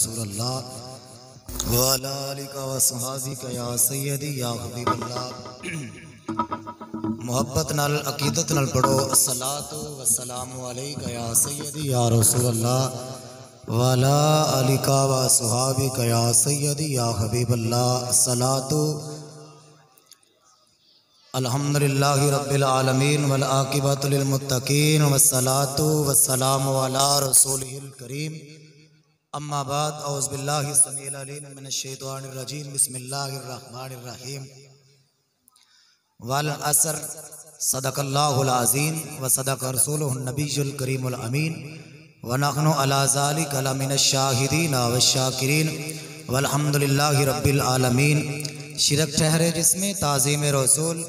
रसूल अल्लाह व अला आलिका व सहाबिका या सय्यदी या हबीबल्लाह। मोहब्बत नाल अकीदत नाल पढ़ो अस्सलातु वस्सलामु अलैका या सय्यदी या रसूल अल्लाह व अला आलिका व सहाबिका या सय्यदी या हबीबल्लाह। अस्सलातु अल्हम्दुलिल्लाहि रब्बिल आलमीन वल आकिबतु लिल मुत्तकीन वस्सलातु वस्सलामु अला रसूलिहिल करीम। अम्मा बाद औज़ु बिल्लाहि समीउल अलीम मिनश शैतानिर रजीम बिस्मिल्लाहिर रहमानिर रहीम। वल असर सदक़ल्लाहुल अज़ीम व सदक़ रसूलुहुन नबियुल करीमुल अमीन व नहनु अला ज़ालिका लमिनश शाहिदीन वश्शाकिरीन वल्हम्दुलिल्लाहि रब्बिल आलमीन। शिरक ठहरे जिसमें ताज़ीम रसूल,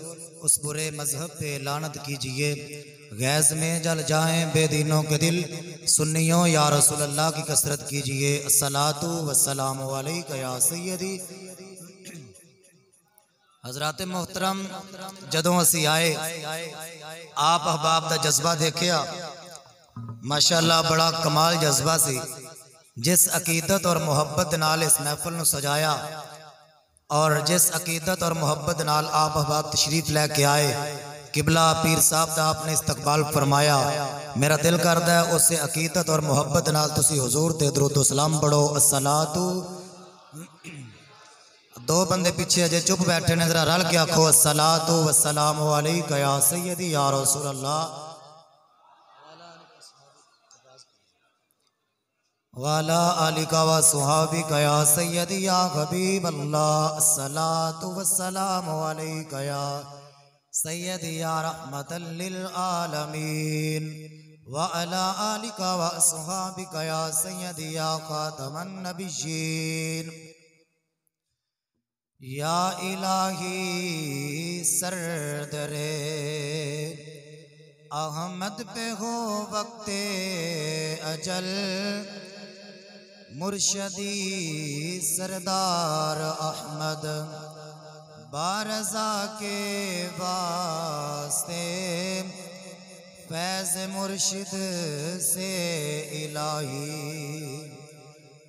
उस बुरे मजहब पे लानत कीजिए। गैज़ में जल जाएं बेदीनों के दिल, सुन्नियों या रसूल अल्लाह की कसरत कीजिए। अस्सलातु वस्सलामु अलैका या सय्यदी। हज़रात मोहतरम, जदों असी आए आप अहबाब दा जज्बा देखिया, माशाअल्लाह बड़ा कमाल जज्बा सी। जिस अकीदत और मुहब्बत नाल इस महफिल नूं सजाया और जिस अकीदत और मुहब्बत नाल आप अहबाब तशरीफ लैके आए, किबला पीर साहब दा आपने इस्तकबाल फरमाया। मेरा दिल करदा है उस अकीदत और मुहब्बत नाल तुसी हुजूर ते दरूद सलाम पढ़ो। अस्सलातु। दो बंदे पीछे अजे चुप बैठे ने, जरा रल के आखो अस्सलातु वस्सलामु अलैका या सय्यदी या रसूल अल्लाह वाला आलिका व सुहाबिका या सय्यदी या हबीब अल्लाह। अस्सलातु वस्सलामु अलैका या सय्यदी या रहमतल लिल आलमीन व अला आलिका व सुहाबिका या सय्यदी या खातमन नबिय्यीन। या इलाही सरदरे अहमद पे हो वक्ते अजल, मुर्शदी सरदार अहमद बारज़ा के वास्ते, फैज़ मुर्शिद से इलाही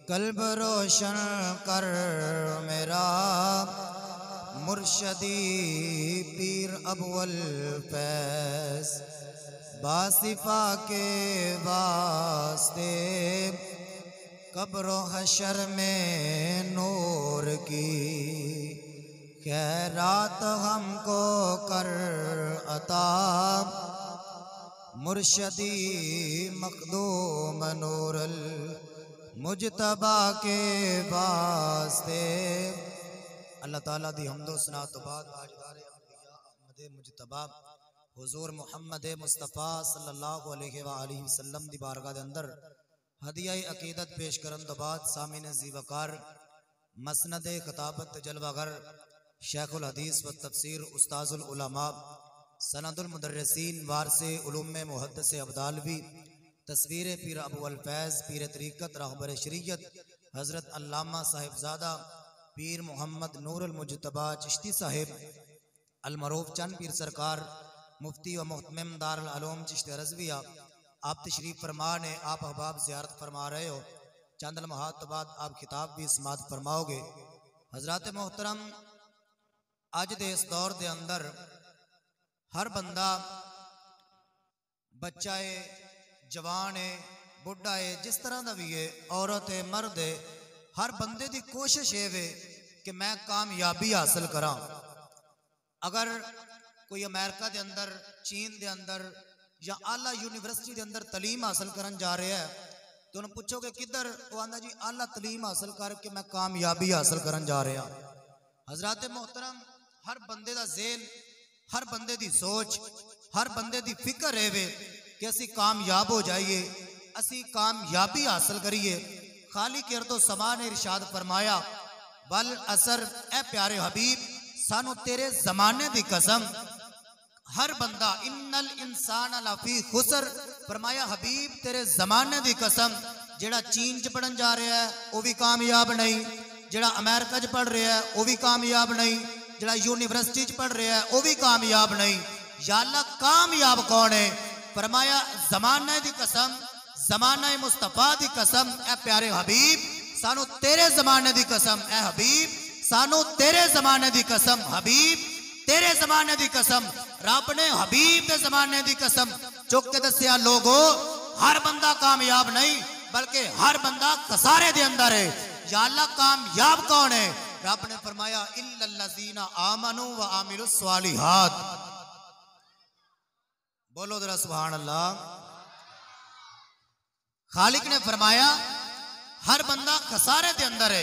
कल्ब रोशन कर मेरा, मुर्शदी पीर अबुल फैज़ बासिफा के वास्ते, कब्रो हशर में नूर की खैरात हमको कर अता, मुर्शदी मखदूम नूरल मुजतबा के वास्ते। अल्लाह ताला दी हम्दो सना तो बाद ताजदार अंबिया अहमद मुजतबा हुजूर मुहम्मद मुस्तफ़ा सल्लल्लाहु अलैहि व आलिहि वसल्लम दी बारगाह दे अंदर हदिया अकीदत पेश करन तो बाद सामिन ज़ीवकार मसनद खताबत जलवागर शेखुल हदीस व तफसीर उस्ताजुल उलमा सनदुल मुदर्रिसीन वारसे उलूम मुहद्दिस अब्दालवी तस्वीर पीर अबुल फैज़ पीर तरीक़त रहबर शरीयत हज़रत अल्लामा साहिबजादा पीर मोहम्मद नूरुल मुजतबा चिश्ती साहिब अलमरूफ चंद पीर सरकार मुफ्ती व मुहतमिम दारुल उलूम चिश्ती रज़विया आप तशरीफ़ फरमा ने, आप अहबाब ज़ियारत फरमा रहे हो। चंद लम्हात बाद आप किताब भी समाअत फरमाओगे। हज़रात मोहतरम, अज दे इस दौर दे अंदर हर बंदा बच्चा है, जवान है, बुढ़ा है, जिस तरह का भी है, औरत है, मर्द है, हर बंदे की कोशिश है वे कि मैं कामयाबी हासिल करा। अगर कोई अमेरिका के अंदर, चीन के अंदर या आला यूनिवर्सिटी के अंदर तलीम हासिल करन जा रहा है तो उन्हें पूछोगे किधर, वो आंदा जी आला तलीम हासिल करके मैं कामयाबी हासिल करन जा रहा। हज़रात मोहतरम, हर बंदे का ज़हन, हर बंदे की सोच, हर बंदे की फिक्र है वे कि असी कामयाब हो जाइए, असी कामयाबी हासिल करिए। खाली कर तो समा ने इरशाद फरमाया, वल असर ए प्यारे हबीब सानू तेरे जमाने की कसम, हर बंदा इन्नल इंसान लफी खुसर, फरमाया हबीब तेरे जमाने की कसम, जेड़ा चीन च पढ़न जा रहा है वह भी कामयाब नहीं, जेड़ा अमेरिका च पढ़ रहा है वह भी कामयाब नहीं, जेड़ा यूनिवर्सिटी च पढ़ रहा है वह भी कामयाब नहीं। या अल्लाह कामयाब कौन है? फरमाया जमाने की कसम, जमाना मुस्तफा की कसम, ए प्यारे हबीब सानू तेरे जमाने दी कसम ए हबीब, सानू तेरे जमाने दी कसम हबीब, तेरे जमाने दी कसम। रब ने हबीब दे जमाने दी कसम चुक के दसिया, लोगो हर बंदा कामयाब नहीं बल्कि हर बंदा खसारे दे अंदर है। या अल्लाह कामयाब कौन है? रब ने फरमाया इल्लल्लज़ीना आमनू व आमिलुस स्वालिहात। बोलो जरा सुभान अल्लाह। खालिक ने फरमाया हर बंदा खसारे दे अंदर है,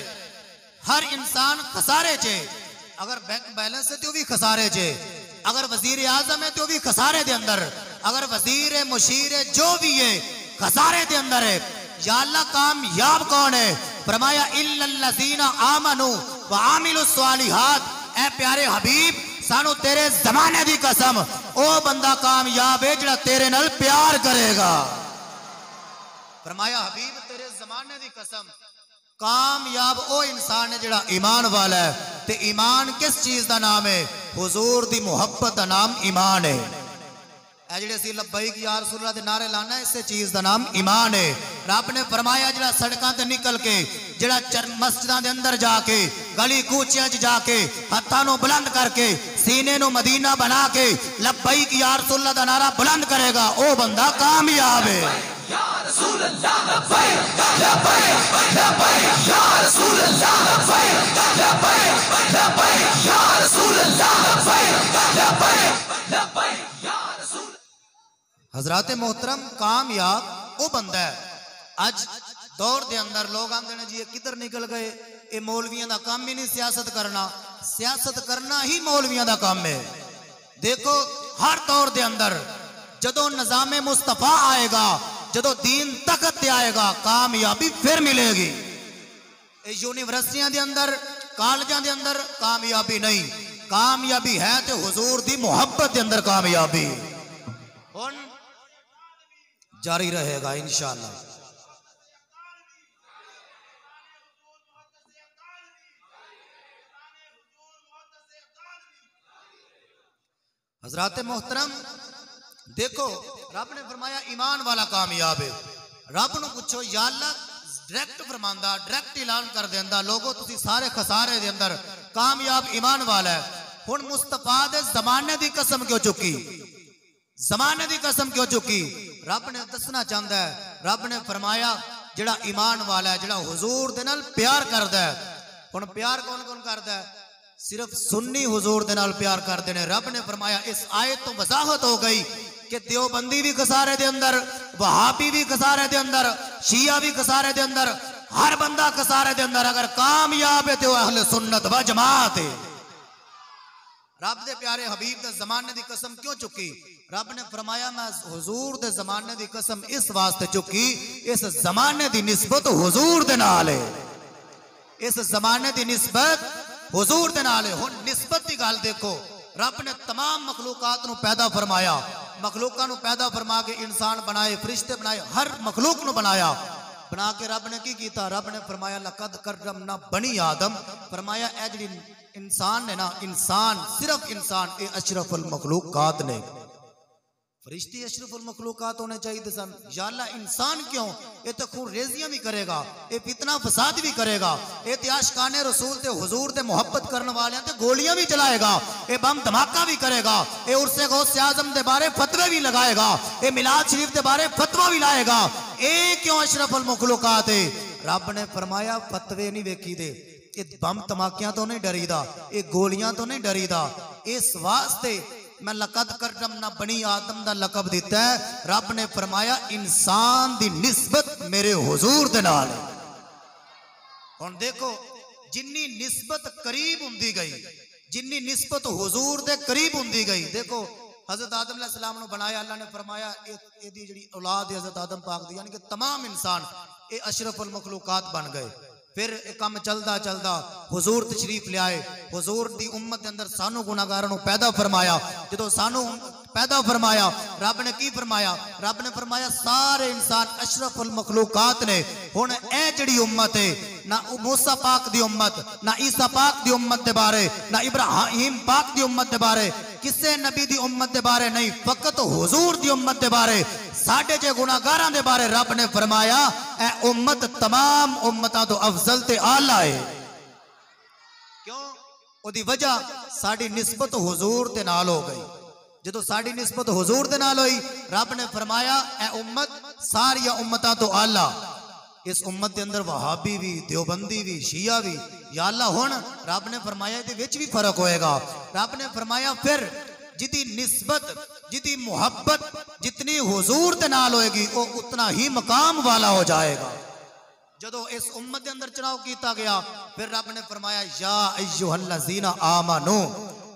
हर इंसान खसारे चे। अगर बैंक बैलेंस है तो भी खसारे चे, अगर वजीर आजम है तो भी खसारे दे अंदर, अगर वजीर मुशीर है जो भी है खसारे दे अंदर है। या अल्लाह कामयाब कौन है? फरमाया इल्लल्लज़ीना आमनू व आमिलुस स्वालिहात। ए प्यारे हबीब, सानू तेरे जमाने दी कसम, ओ बंदा कामयाब है जिहड़ा तेरे नाल प्यार करेगा। फरमाया हबीब तेरे जमाने दी कसम, कामयाब ओ इंसान है जिहड़ा ईमान वाला है। ते ईमान किस चीज का नाम है? हुजूर दी मुहब्बत का नाम ईमान है। ए जिहड़े असीं लब्बैक या रसूलल्लाह दे नारे लाना, इस चीज का नाम ईमान है। रब ने फरमाया जिहड़ा सड़कां ते निकल के, जिहड़ा मस्जिदां दे अंदर जाके, गली कूचियां च जाके, हत्थां नूं बुलंद करके, सीने नूं मदीना बना के लब्बैक या रसूलल्लाह दा नारा बुलंद करेगा, ओ बंदा कामयाब है। या रसूल अल्लाह लब्बैक लब्बैक लब्बैक या रसूल अल्लाह लब्बैक लब्बैक लब्बैक या रसूल अल्लाह लब्बैक लब्बैक लब्बैक या रसूल। हजरात मोहतरम, कामयाब वो बंदा है। अज दौर दे अंदर लोग आंदे ने जी ये किधर निकल गए, ये मौलवियों का काम ही नहीं सियासत करना। सियासत करना ही मौलवियों का काम है। देखो हर दौर दे अंदर जदों निजामे मुस्तफा आएगा, जदों दीन तकत ते आएगा, कामयाबी फिर मिलेगी। यूनिवर्सिटियां दे अंदर, कॉलेजां दे अंदर कामयाबी नहीं, कामयाबी है तो हुजूर दी मोहब्बत दे अंदर कामयाबी। हुन जारी रहेगा इंशाअल्लाह। हजरात मोहतरम, देखो रब ने फरमाया ईमान वाला कामयाब है। रब नूं पूछो या अल्लाह डायरेक्ट फरमांदा, डायरेक्ट ऐलान कर देंदा, लोगो तुसी सारे खसारे दे अंदर, कामयाब ईमान वाला है। हुण मुस्तफा दे जमाने दी कसम क्यों चुकी? जमाने दी कसम क्यों चुकी? रब ने दसना चाहता है। रब ने फरमाया जिहड़ा ईमान वाला है, जिहड़ा हुजूर दे नाल प्यार करदा है। हुण प्यार कौन कौन करदा है? सिर्फ सुन्नी हुजूर दे नाल प्यार करते हैं। रब ने फरमाया इस आयत तो वजाहत हो गई कि देवबंदी भी खसारे दे अंदर, वहाबी भी खसारे दे अंदर, शिया भी खसारे दे अंदर, हर बंदा खसारे दे अंदर। अगर कामयाब है तो अहले सुन्नत व जमात है। रब दे प्यारे हबीब दे जमाने दी कसम क्यों चुकी? रब ने फरमाया मैं हुजूर दे जमाने दी कसम इस वास्ते चुकी, इस जमाने दी निस्बत हुजूर दे नाल है, इस जमाने दी निस्बत हुजूर दे नाल है। हुण निस्बत की गल देखो, रब ने तमाम मखलूकात नूं पैदा फरमाया, मखलूकां नूं पैदा फरमा के इंसान बनाए, फरिश्ते बनाए, हर मखलूक नूं बनाया। बना के रब ने की कीता? रब ने फरमाया लक़द कररमना बनी आदम। फरमाया ए जिहड़ी इंसान है ना, इंसान सिर्फ इंसान, ये अशरफुल मखलूकात ने। फरिश्ते अशरफुल मखलूकात होने चाहिए सन। या अल्लाह इंसान क्यों? ये तो खून रेजियां भी करेगा, ये फितना फसाद भी करेगा, ये आशिकाने रसूल ते हुजूर ते मोहब्बत करने वाले ते गोलियां भी चलाएगा, ये बम धमाका भी करेगा, ये उर्से गौसे आजम के बारे फतवे भी लगाएगा, ये मिलाद शरीफ के बारे फतवा भी लाएगा। ये क्यों अशरफुल मखलूकात है? रब ने फरमाया फतवे नहीं वेखी दे, ये बम धमाकियां तो नहीं डरीदा, ये गोलियां तो नहीं डरीदा। इस वास्ते मैं लक़द कररमना बनी आदम दा लक़ब दिता है। रब ने फरमाया इंसान दी निस्बत मेरे हुजूर दे नाल। हुण देखो जिन्नी निस्बत करीब हुंदी गई, जिन्नी निस्बत हुजूर दे करीब हुंदी गई। देखो हजरत आदम अलैहिस्सलाम नूं बनाया अल्लाह ने फरमाया एदी जिहड़ी औलाद है हजरत आदम पाक दी, यानी कि तमाम इंसान ये अशरफुल मखलूकात बन गए। फिर एक काम चलदा चलदा हुजूर तशरीफ ले आए, हुजूर दी उम्मत के अंदर सानू गुनाहगारां नूं पैदा फरमाया। जदों सानू पैदा फरमाया रब ने की फरमाया? रब ने फरमाया सारे इंसान अशरफुल मखलूकात ने। हुण ए जिहड़ी उम्मत है, ना मूसा पाक दी उम्मत, ना ईसा पाक दी उम्मत दे बारे, ना इब्राहिम पाक दी उम्मत दे बारे किसे नबी दी उम्मत दे बारे नहीं, फकत हुजूर दी उम्मत दे बारे, साढ़े जे गुनाहगारां दे बारे रब ने फरमाया ए उम्मत तमाम उम्मतां तो अफजल ते आला है। क्यों? ओदी वजह साडी निस्बत हुजूर दे नाल हो गई। जदों साडी निस्बत हुजूर दे नाल होई, रब ने फरमाया ए उम्मत सारिया उम्मतां तो आला। इस उम्मत के अंदर वहाबी भी, देवबंदी भी, शिया भी, या अल्लाह हुण रब ने फरमाया इहदे विच भी फर्क होएगा। रब ने फरमाया फिर जिदी निस्बत, जिदी मुहब्बत जितनी हुजूर दे नाल होएगी वो उतना ही मकाम वाला हो जाएगा। जदों इस उम्मत के अंदर चुनाव किया गया, फिर रब ने फरमाया या अय्युहल्लज़ीना आमनू,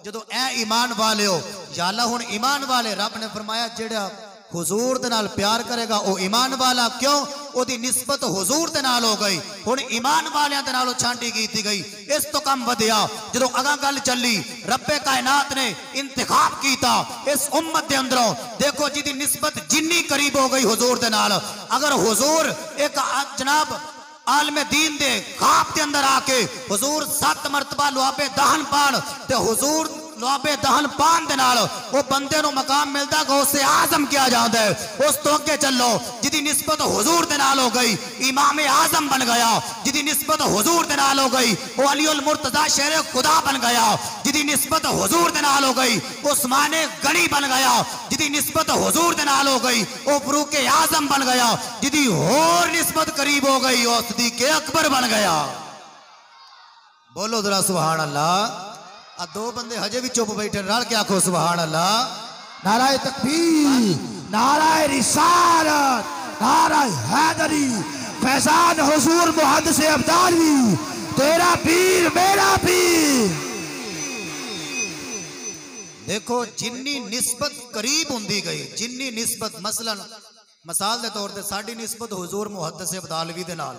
जदों ए ईमान वाले हो, या अल्लाह हुण ईमान वाले, रब ने फरमाया जेड़ा हुजूर दे नाल प्यार करेगा वो ईमान वाला। क्यों? ओदी निस्बत हुजूर दे नाल हो गई। हुण ईमान वालियां दे नालों छांटी कीती गई। इस तो कम वधिया जदों अगां गल चली, रब्बे कायनात ने इंतखाब कीता इस उम्मत दे अंदरों। देखो जिदी निस्बत जिन्नी करीब हो गई हुजूर दे नाल, अगर हुजूर एक जनाब आलम दीन दे खाब के अंदर आके हुजूर 7 मरतबा लुआबे दहन पान, ते हुजूर लुआबे दहन पान दे नाल वो बंदे नु मकाम मिलदा गौसे आजम किया जाता है। उस तो अगे चलो जिदी निस्बत हुजूर दे नाल हो गई इमाम आजम बन गया। जिदी निस्बत हुजूर दे नाल हो गई वो अलीउल मुर्तजा शेर खुदा बन गया। जिदी निस्बत हुजूर दे नाल हो गई उस्माने गनी बन गया। जिदी निस्बत हुजूर दे नाल हो गई वो फरूक आजम बन गया। जिदी होर निस्बत करीब हो गई वो सिद्दीक़ अकबर बन गया। बोलो जरा सुभान अल्लाह। आ 2 बंदे हजे भी चुप बैठे, रल के आखो सुभान अल्लाह। नाराए तकबीर, नाराए रिसालत, नाराए हैदरी, फैजान हुजूर मुहद्दिस अब्दाली, तेरा पीर मेरा पीर। देखो जिन्नी निस्बत करीब होंदी गई, जिन्नी निस्बत मसलन मिसाल के तौर पर साडी निस्बत हुजूर मुहद्दिस अब्दालवी दे नाल,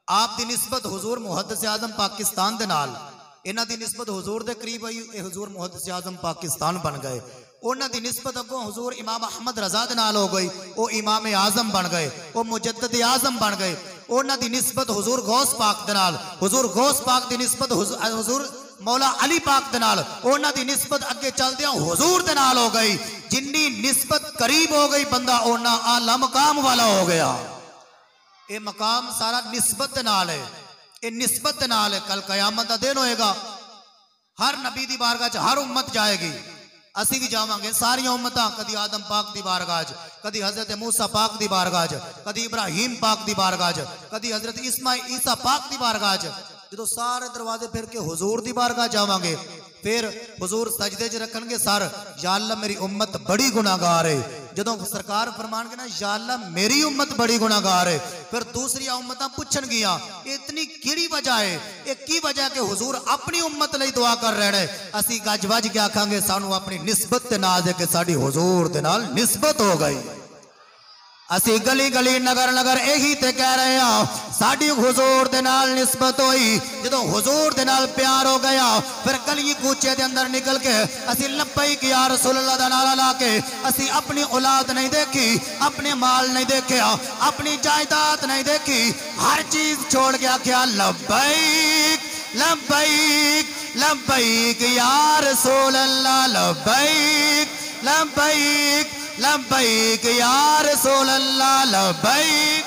आप दी निस्बत हुजूर मुहद्दिस आजम पाकिस्तान दे नाल, इन्हां दी निस्बत हुजूर दे करीब आई, हुजूर मुहद्दिस आजम पाकिस्तान बन गए। उन्हां दी निस्बत अगों हुजूर इमाम अहमद रजा दे नाल हो गई, वो इमाम आजम बन गए, वो मुजद्दिद आजम बन गए। उन्हां दी निस्बत हुजूर गौस पाक दे नाल, हुजूर गौस पाक दी निस्बत हुजूर मौला अली पाक दे नाल, उन्हां दी निस्बत अगे चलदे हुजूर दे नाल हो गई। जिन्नी निस्बत करीब हो गई बंदा उन्ना आला मकाम वाला हो गया। ये मकाम सारा निस्बत दे नाल है, ये निस्बत दे नाल है। कल कयामत का दिन होएगा, हर नबी दी बारगाह च हर उम्मत जाएगी, असी भी जावांगे सारियां उम्मतां। कदी आदम पाक दी बारगाह च, कदी हजरत मूसा पाक दी बारगाह च, कदी इब्राहिम पाक दी बारगाह च, कदी हजरत इस्माइल ईसा पाक दी बारगाह च। जो सारे दरवाजे फिर के हुजूर दी बारगाह जावांगे, फिर हुजूर सजदे च रखणगे सर, या अल्लाह मेरी उम्मत बड़ी गुनाहगार है। जदों सरकार फरमानगे ना या अल्लाह मेरी उम्मत बड़ी गुनाहगार है, फिर दूसरी उम्मतां पुछणगियां इतनी किहड़ी वजह है, एक की वजह कि हुजूर अपनी उम्मत लई दुआ कर रहे हैं। असी गज वज के आखांगे सानू अपनी निस्बत ते नाल दे के साडी हुजूर दे नाल निस्बत हो गई। असी गली गली नगर नगर यही ते कह रहे हैं साडी हुजूर दे नाल निस्बत होई। जदों हुजूर दे नाल प्यार हो गया, फिर गली कूचे दे अंदर निकल के असी लब्बैक या रसूल अल्लाह दा नारा ला के असी अपनी औलाद नहीं देखी, अपने माल नहीं देखा, अपनी जायदाद नहीं देखी, हर चीज छोड़ के आख्या लब्बैक लब्बैक लब्बैक या रसूल अल्लाह, लब्बैक लब्बैक लब्बैक या रसूल अल्लाह, लब्बैक।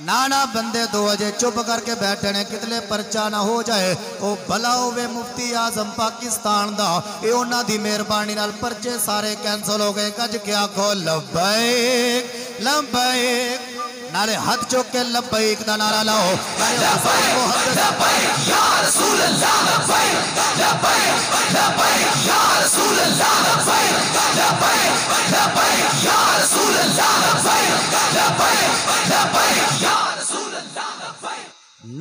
नाना बंदे 2 बजे चुप करके बैठे ने, कितने परचा ना हो जाए। ओ भला होवे मुफ्ती आजम पाकिस्तान दा, ये उन्हां दी मेहरबानी नाल परचे सारे कैंसल हो गए। कज के आखो लब्बैक लब्बैक, नाले हाथ चुक के लब्बैक दा नारा लाओ। लब्बैक या रसूल अल्लाह, लब्बैक लब्बैक लब्बैक या रसूल अल्लाह, लब्बैक लब्बैक लब्बैक या रसूल अल्लाह, लब्बैक लब्बैक लब्बैक या रसूल अल्लाह, लब्बैक।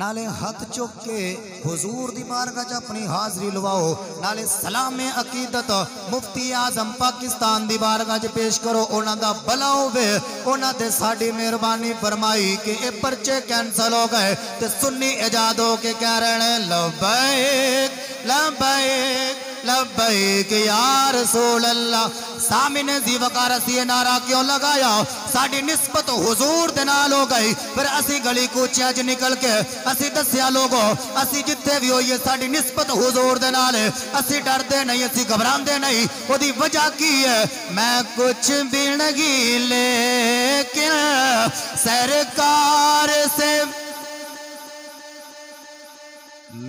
नाले हाथ चुक के हुजूर दी बारगाह च अपनी हाजरी लवाओ, नाले सलाम अकीदत मुफ्ती आजम पाकिस्तान दी बारगाह च पेश करो। उन्हां दा भला होवे, उन्हां ते साडी मेहरबानी फरमाई कि ये परचे कैंसल हो गए ते सुन्नी इजाद हो के कह रहे हैं लब्बैक लब्बैक लब्बैक या रसूल अल्लाह। सामने जी वकार असी नारा क्यों लगाया साडी निस्बत हुजूर दे नाल हो गई फिर असी गली कूचियां च निकल के असी दसिया लोगो असी जिथे भी होइए साडी निस्बत हुजूर दे नाल है असी डरदे नहीं असी घबरांदे नहीं ओदी वजह की है मैं कुछ भी नहीं लेकिन सरकार से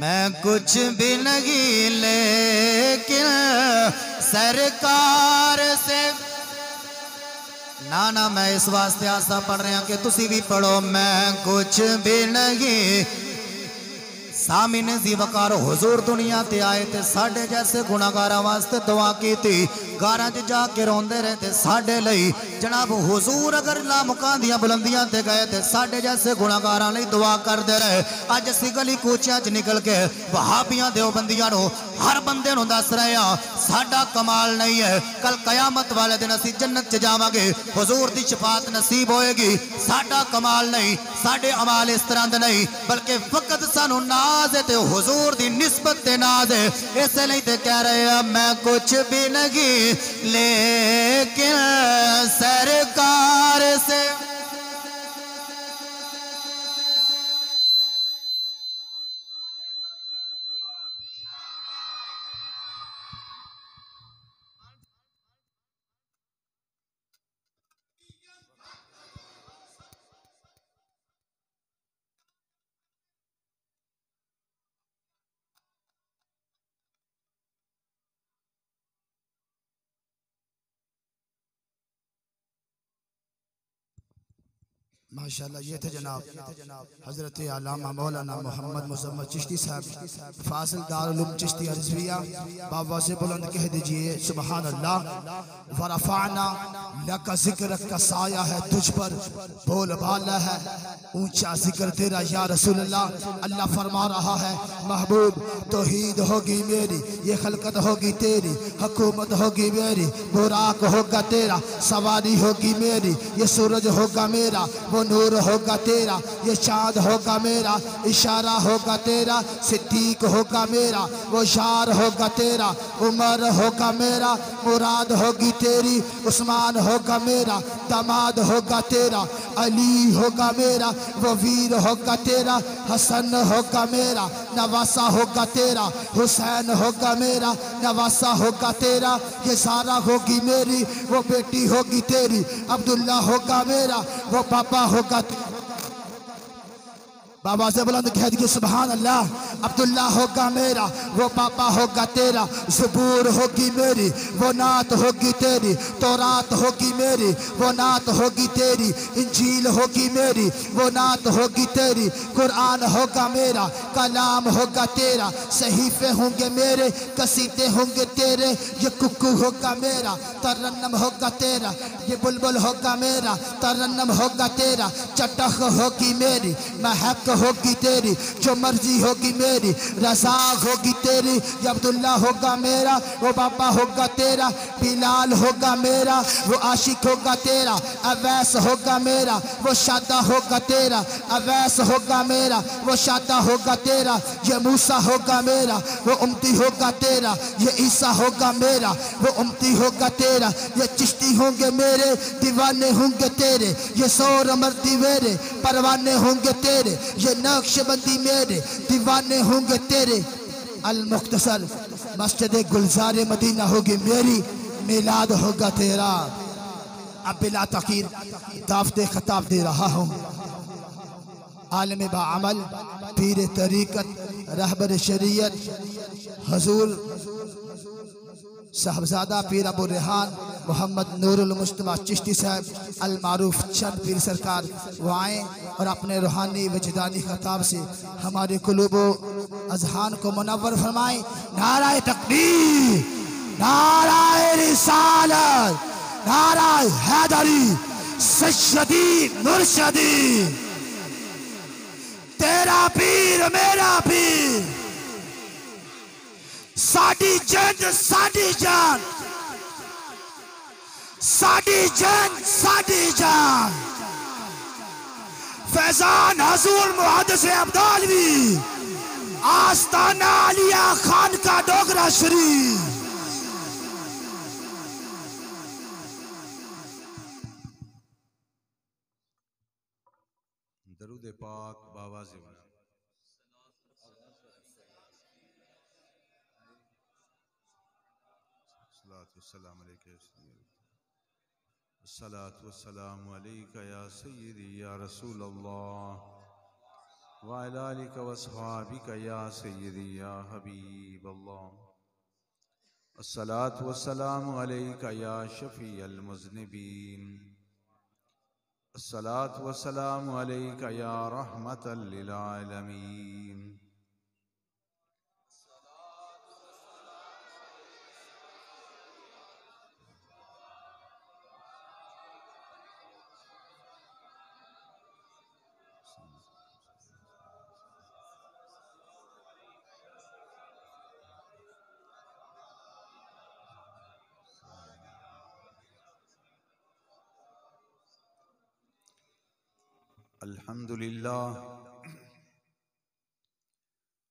मैं कुछ भी नहीं लेकिन सरकार से ना मैं इस वास्ते आसा पढ़ रहा कि तुसी भी पढ़ो मैं कुछ भी नहीं सामिने जी वकार हुजूर दुनिया ते आए थे साढ़े जैसे गुनाहगारा वास्ते दुआ की थी गारा च जाके रोंदे रहे थे साढ़े लई जनाब हुजूर अगर लामुकां दियां बुलंदियां ते गए थे साढ़े जैसे गुनाहगारां लई दुआ करते रहे अज असी गली कूचियां च निकल के वहाबियां देवबंदियां नूं हर बंदे नूं दस रहे हां साडा कमाल नहीं है कल कयामत वाले दिन असी जन्नत च जावांगे हुजूर दी शफाअत नसीब होएगी साडा कमाल नहीं साडे अमाल इस तरह दे नहीं बल्कि फकत सानू नाज है ते हुजूर दी निस्बत ते नाज है इसलिए ते कह रहे हैं मैं कुछ भी नहीं लेकिन सरकार से माशाल्लाह ये थे जनाब हजरत अल्लामा मौलाना मोहम्मद मुज़म्मिल चिश्ती साहब फासिल दारुल उलूम चिश्ती रिज़विया बाबा से बुलंद कह दीजिए सुभान अल्लाह वरफ़अना लका ज़िक्रक का साया है तुझ पर बोल बाला है ऊंचा जिक्र तेरा या रसूल अल्लाह अल्लाह फरमा रहा है महबूब तौहीद होगी मेरी ये खलकत होगी तेरी हुकूमत होगी मेरी बुराक होगा तेरा सवारी होगी मेरी ये सूरज होगा मेरा वो नूर होगा तेरा ये चाँद होगा मेरा इशारा होगा तेरा सिद्दीक होगा मेरा वो शार होगा तेरा उमर होगा मेरा मुराद होगी तेरी उस्मान होगा मेरा दामाद होगा तेरा अली होगा मेरा वो वीर होगा तेरा हसन होगा मेरा नवासा होगा तेरा हुसैन होगा मेरा नवासा होगा तेरा ये सारा होगी मेरी वो बेटी होगी तेरी अब्दुल्ला होगा मेरा वो पापा होगा बाबा से बुलंद कह दिए सुभान अल्लाह अब्दुल्ला होगा मेरा वो पापा होगा तेरा ज़बूर होगी मेरी वो नात होगी तेरी तौरात होगी मेरी वो नात होगी तेरी इंजील होगी मेरी वो नात होगी तेरी कुरान होगा मेरा कलाम होगा तेरा सहीफे होंगे मेरे कसीदे होंगे तेरे ये कुक्कू होगा मेरा तरन्नम होगा तेरा ये बुलबुल होगा मेरा तरन्नम होगा तेरा चटख होगी मेरी महक होगी तेरी जो मर्जी होगी मेरी रज़ा होगी तेरी अब्दुल्ला होगा मेरा वो बाबा होगा तेरा बिलाल होगा मेरा वो आशिक होगा तेरा अवैस होगा मेरा वो शादा होगा तेरा अवैस होगा मेरा वो शादा होगा तेरा ये मूसा होगा मेरा वो उम्मती होगा तेरा ये ईसा होगा मेरा वो उम्मती होगा तेरा ये चिश्ती होंगे मेरे दीवाने होंगे तेरे ये सौर मर्दी मेरे परवाने होंगे तेरे ये नक्शबंदी मेरे दीवाने होंगे तेरे अल मुख्तसर मस्जिद गुलजार मदीना होगी मेरी मिलाद होगा तेरा अब बिला तकीर दावत खिताब दे रहा हूँ आलम बाअमल पीर तरीक़त रहबर शरीयत हजूर साहबजादा पीर अबू रेहान मोहम्मद नूरुल मुस्तफ़ा चिश्ती साहब अल मारूफ चंद पीर सरकार वो आए और अपने रूहानी वजदानी खिताब से हमारे कुलूबो अज़हान को मुनव्वर फरमाए। नाराए तकबीर, नाराए रिसालत, नाराए हैदरी, सैयदी मुर्शदी, तेरा पीर मेरा पीर, साडी जंग साडी जान, साडी जंग साडी जान, फैजान हजूर मुहद्दिस अब्दालवी, आस्ताना आलिया खान का डोगरा शरीफ। दरूद पाक बाबा ज़िबना। अस्सलातु वस्सलामु अलैका या सय्यदी या रसूल अल्लाह व अला आलिका व अस्हाबिका या सय्यदी या हबीब अल्लाह। अस्सलातु वस्सलामु अलैका या शफ़ीअल मुज़निबीन। अस्सलातु वस्सलामु अलैका या रहमतल लिल आलमीन।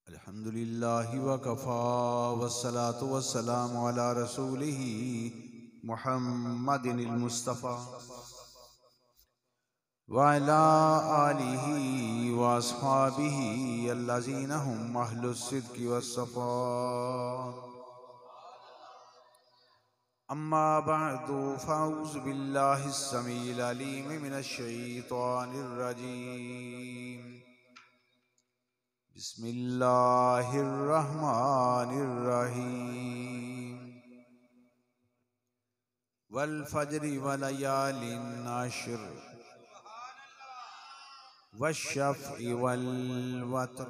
अल्हम्दुलिल्लाह व कफ़ा वस्सलातु वस्सलामु अला रसूलिही मुहम्मदिनिल मुस्तफ़ा व अला आलिही व अस्हाबिही अल्लज़ीना हुम अहलुस सिद्क़ि वस्सफ़ा। अम्मा बअदु फ़अऊज़ु बिल्लाहिस समीइल अलीम मिनश शैतानिर रजीम। बिस्मिल्लाहिर रहमानिर रहीम। वल फज्रि व लयालिन अश्र वश्शफ़्इ वल वत्र।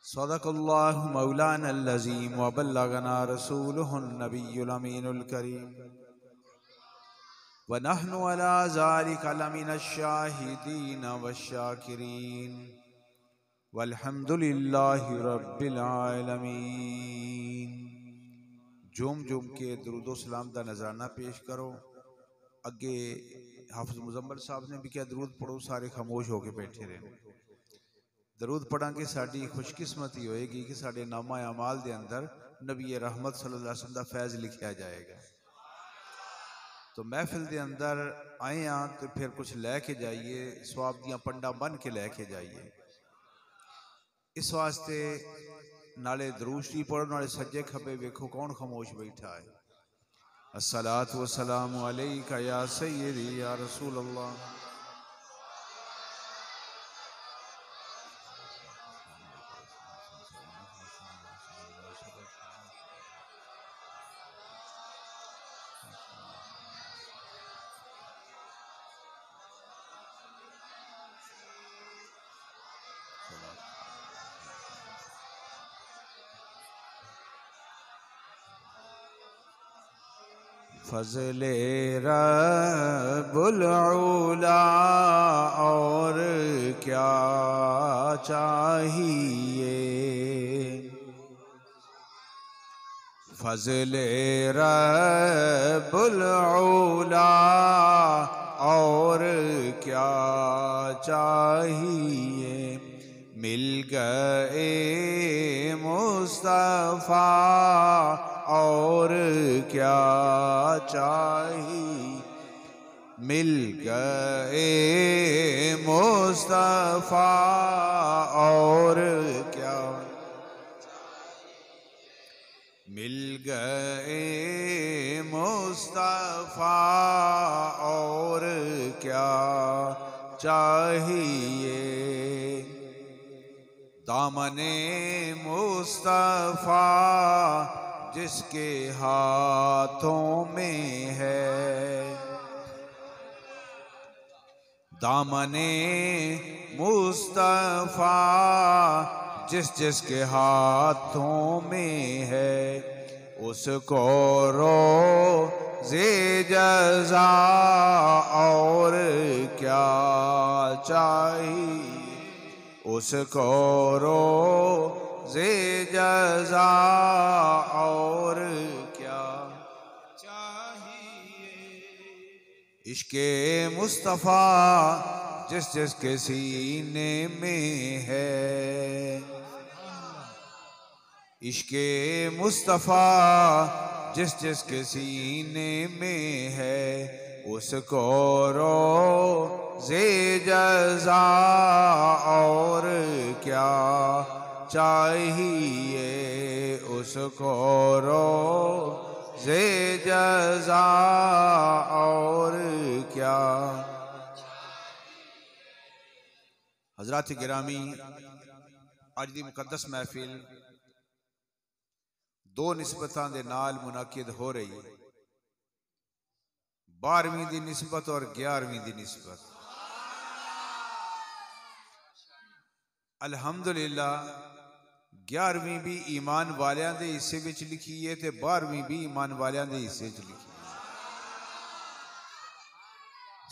सदक़ल्लाहु मौलानल अज़ीम व बल्लगना रसूलुहुन नबियुल अमीनुल करीम व नहनु अला ज़ालिका लमिनश शाहिदीन वश्शाकिरीन वल्हम्दुलिल्लाहि रब्बिल आलमीन। जुम जुम के दुरूद व सलाम दा नजराना पेश करो। अगे हाफिज़ मुज़म्मिल साहब ने भी क्या दरूद पढ़ो, सारे खामोश होके बैठे रहे। दरूद पढ़ांगे साड़ी खुशकिस्मती होएगी कि साढ़े नामा अमाल दे अंदर नबी रहमत सल्लल्लाहु अलैहि वसल्लम दा फैज़ लिखा जाएगा। तो महफिल दे अंदर आए हाँ तो फिर कुछ लैके जाइए, सवाब दियां पंडा बन के लैके जाइए। इस वास्ते नाले दरूद शरीफ पढ़ो, नाले सज्जे खब्बे वेखो कौन खामोश बैठा है। अस्सलातु वस्सलामु अलैका या सय्यदी या रसूल अल्लाह। फज़ले रब्बुल उला और क्या चाहिए। फज़ले रब्बुल उला और क्या चाहिए। मिल गए मुस्तफ़ा और क्या चाहिए। मिल गए मुस्तफ़ा और क्या। मिल गए मुस्तफ़ा और क्या चाहिए। दामने मुस्तफ़ा जिसके हाथों में है। दामने मुस्तफ़ा जिसके हाथों में है। उसको रोज़े जज़ा और क्या चाहिए। उसको रोज़े जज़ा और क्या चाहिए। इश्क़े मुस्तफ़ा जिसके सीने में है। इश्क़े मुस्तफ़ा जिसके सीने में है। उसको रोज़े जज़ा और क्या चाहिए, उसको रोज़े जज़ा और क्या। हज़रात गिरामी, अज दी मुकद्दस महफिल दो निस्बतां दे नाल मुनाकिद हो रही है, 12वीं दी निस्बत और 11वीं दी निस्बत। अल्हम्दुलिल्लाह 11वीं भी ईमान वालियां दे हिस्से विच लिखी है ते 12वीं भी ईमान वालियां दे हिस्से च लिखी है।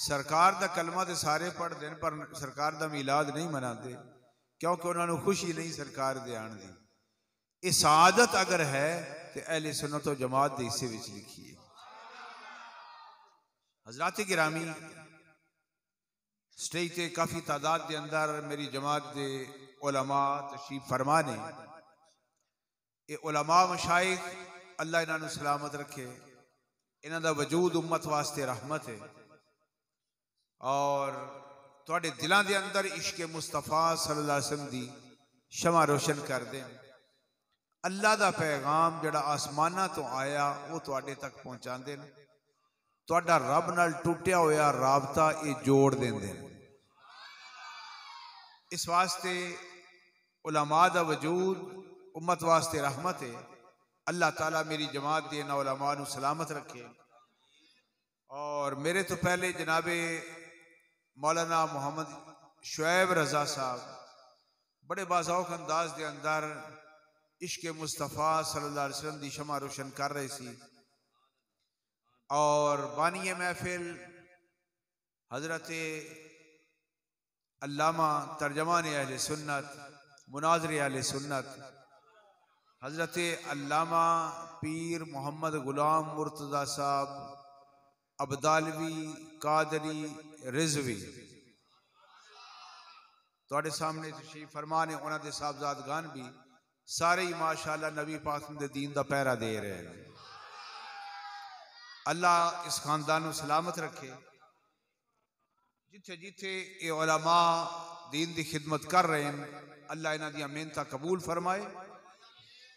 सरकार दा कलमा ते सारे पढ़दे न पर सरकार दा मिलाद नहीं मनाते, क्योंकि उन्होंने खुशी नहीं सरकार दे आण दी। इस आदत अगर है तो अहले सुन्नत व जमात दे हिस्से विच लिखी है। हज़रात गिरामी, स्टेज ते काफी तादाद के अंदर मेरी जमात दे उलमा तशरीफ फरमा ने। ये उलमा मशाइख अल्लाह इन्हां नूं सलामत रखे, इन्हां दा वजूद उम्मत वास्ते रहमत है और तुहाडे दिलां दे अंदर इश्क मुस्तफा सल्लल्लाहु अलैहि वसल्लम दी शमा रोशन कर दे। अल्लाह दा पैगाम जिहड़ा आसमाना तो आया वो तुहाडे तक पहुंचाते हैं। तुहाडा रब नाल टूटिया होया राबता ये जोड़ देंदे ने। इस वास्ते उलमा दा वजूद उम्मत वास्ते रहमत है। अल्लाह ताला मेरी जमात दे ना उलमा नूं सलामत रखे। और मेरे तो पहले जनाबे मौलाना मोहम्मद शुएब रजा साहब बड़े बाज़ौक़ अंदाज के अंदर इश्क मुस्तफ़ा सल्लल्लाहु अलैहि वसल्लम दी शमा रोशन कर रहे सी। और बानी महफिल हजरत अल्लामा तर्जमान अहले सुन्नत मुनाज़िर अहले सुन्नत हजरत अल्लामा पीर मोहम्मद गुलाम मुर्तज़ा साहब अब्दालवी कादरी रिजवी तुहाडे सामने तशरीफ फरमा ने। उन्हां दे साहबजादगान भी सारे ही माशाअल्लाह नबी पाक दे दीन दा पहरा दे रहे हैं। अल्लाह इस खानदान को सलामत रखे। जिथे जिथे ये उलमा दीन की खिदमत कर रहे हैं अल्लाह इन्हां दी मेहनतां कबूल फरमाए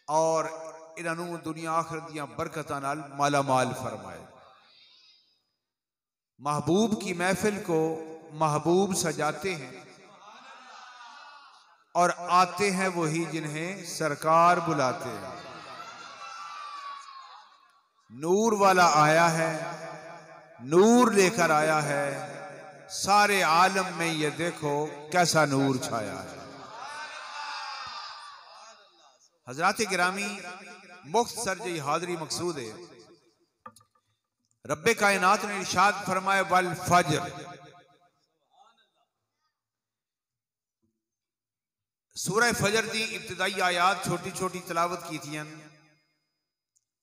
और इन्हां दुनिया आखिरत दी बरकतां नाल माला माल फरमाए। महबूब की महफिल को महबूब सजाते हैं और आते हैं वही जिन्हें सरकार बुलाते हैं। नूर वाला आया है, नूर लेकर आया है, सारे आलम में ये देखो कैसा नूर छाया है। हजरात गिरामी, मुख्तसर जी हाज़री मकसूद है। रब्बे कायनात ने इरशाद फरमाया वल फज्र। सूरह फजर दी इब्तिदाई आयात छोटी छोटी तिलावत की थी।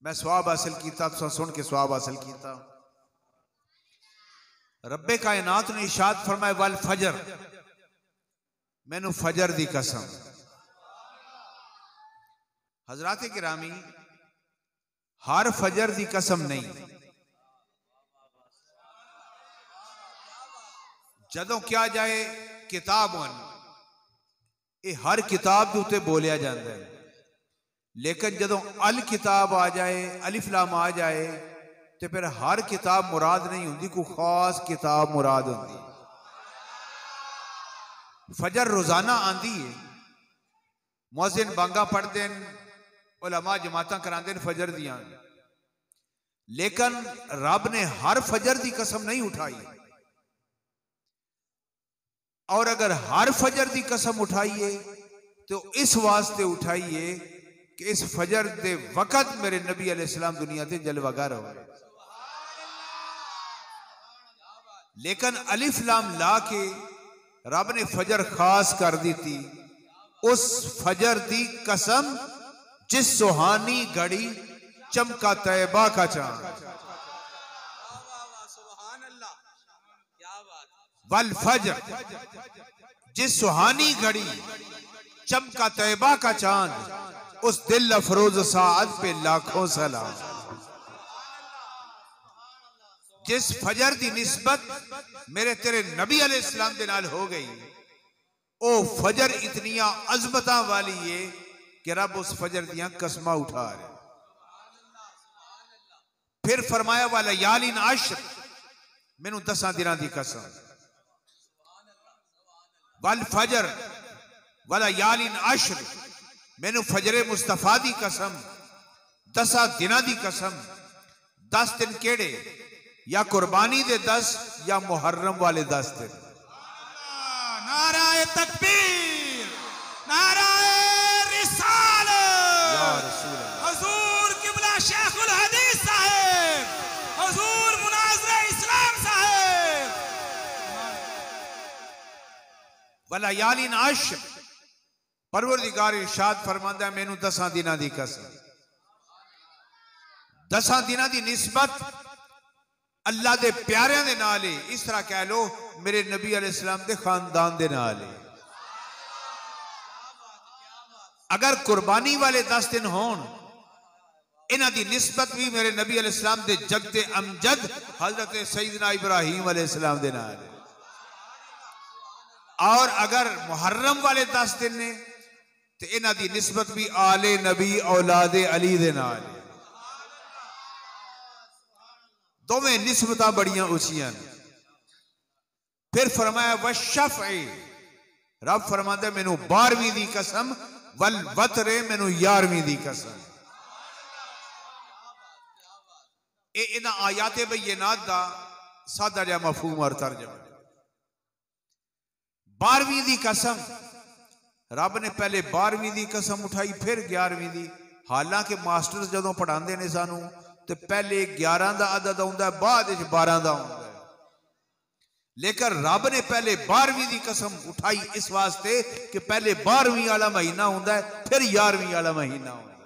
मैं सवाब हासिल किया, तुसा सुन के सवाब हासिल किया। रब्बे कायनात ने इरशाद फरमाया वल फजर, मैनू फजर दी कसम। हजरात गिरामी, हर फजर दी कसम नहीं। जदों क्या जाए किताबन, ये हर किताब के उत्ते बोलिया जाता है, लेकिन जदों अल किताब आ जाए, अलिफ लाम आ जाए तो फिर हर किताब मुराद नहीं होंगी, कोई खास किताब मुराद होंगी। फजर रोजाना आंदी है, मुअज्जिन बांगा पढ़ते हैं, उलमा जमातां करांदे हैं फजर दियां, लेकिन रब ने हर फजर की कसम नहीं उठाई। और अगर हर फजर की कसम उठाइए तो इस वास्ते उठाइए कि इस फजर के वक़्त मेरे नबी अलैहिस्सलाम दुनिया से जलवागर हो। लेकिन अलिफ लाम ला के रब ने फजर खास कर दी थी। उस फजर की कसम जिस सुहानी घड़ी चमका तैयबा का चांद। वल फजर, जिस सुहानी घड़ी चमका तैयबा का चांद, उस दिल अफरोज साद पे लाखों सलाम। जिस फजर की निस्बत मेरे तेरे नबी अलैहिस्सलाम दे नाल हो गई, ओ फजर इतनिया अजमत वाली है कि रब उस फजर दियां कसमां उठा रहे। फिर फरमाया वाला यालिन आश्र, मैनू 10 दिनां दी कसम, वल फजर वाला यालिन आश्र, मैनू फजरे मुस्तफा दी कसम, 10 दिनां दी कसम। 10 दिन केड़े? या कुर्बानी दे 10 या मुहर्रम वाले 10 दिन। नाराए तकबीर, नाराए रिसालत, या रसूल अल्लाह। हुजूर किबला शेखुल हदीस साहब, हुजूर मुनाज़िर इस्लाम साहब। वला यालिन आश्र, परवरदिगार इरशाद फरमांदा है मैनू 10 दिनां दी कसम। 10 दिनां दी निस्बत अल्लाह दे प्यारिਆਂ दे नाल है। इस तरह कह लो मेरे नबी अलैहिस्सलाम दे खानदान दे नाल है। अगर कुर्बानी वाले 10 दिन होन, इन्हां दी निस्बत भी मेरे नबी अलैहिस्सलाम दे जद्दे अमजद हजरत सैयदना इब्राहीम अलैहिस्सलाम दे नाल है। और अगर मुहर्रम वाले 10 दिन ने तो इन्हां दी निस्बत भी आले नबी औलादे अली दे नाल है। दोवें निस्बत बड़ियां उचियां। फिर फरमाया वशफ़ई, रब फरमांदा मैनू 12वीं दी कसम, वल वतरे मैनू 11वीं दी कसम। इन्हां आयाते बय्यिनात दा सादा जिहा मफहूम और तर्जमा। 12वीं दी कसम, रब ने पहले 12वीं दी कसम उठाई, फिर 11वीं दी। हालांकि मास्टर जदों पढ़ाते ने सानू तो पहले 11 का अदद आता है, बाद 12 का आता है, लेकिन रब ने पहले 12वीं की कसम उठाई इस वास्ते कि पहले 12वीं वाला महीना होता है, फिर 11वीं वाला महीना होता है।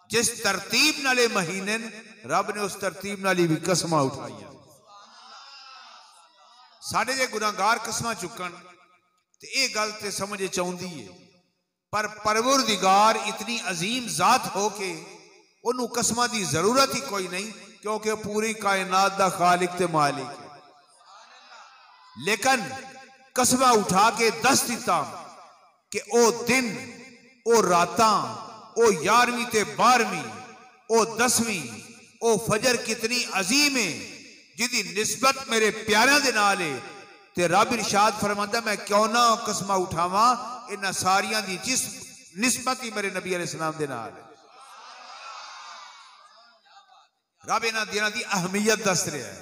जिस तरतीब नाले महीने रब ने उस तरतीब नाली भी कसम उठाई। साढ़े जे गुनाहगार कसम चुकन तो यह गल तो समझ चाहती है, पर परवरदिगार इतनी अजीम जात हो के उन्होंने कसमां की जरूरत ही कोई नहीं, क्योंकि पूरी कायनात का खालिक ते मालिक है। लेकिन कसमा उठा के दस दिता कि ओ दिन, ओ रातां, ओ 11वीं ते 12वीं, ओ 10वीं, ओ फजर कितनी अजीम है, जिदी निस्बत मेरे प्यारिਆਂ दे नाल है। ते रब इरशाद फरमांदा मैं क्यों ना कसमा उठावा, इन्हां सारियां दी जिस निस्बत ही मेरे नबी अलैहिस्सलाम दे नाल है। रब इन्हां दिनां दी अहमियत दस रहा है।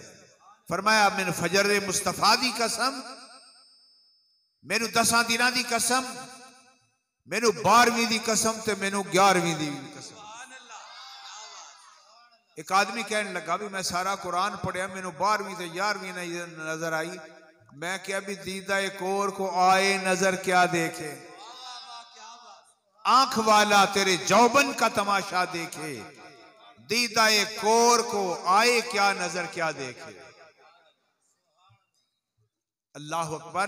फरमाया मैनू फजर मुस्तफा दी कसम, मैनू 10 दिनां दी कसम, मैनू 12वीं दी कसम, ते मैनू 11वीं दी कसम। एक आदमी कहने लगा भी मैं सारा कुरान पढ़िया, मैनू 12वीं ते 11वीं नजर आई। मैं क्या भी दीदा एक और को आए नजर क्या देखे, आंख वाला तेरे जौबन का तमाशा देखे, दीदा एक और को आए क्या नजर क्या देखे। अल्लाह अकबर।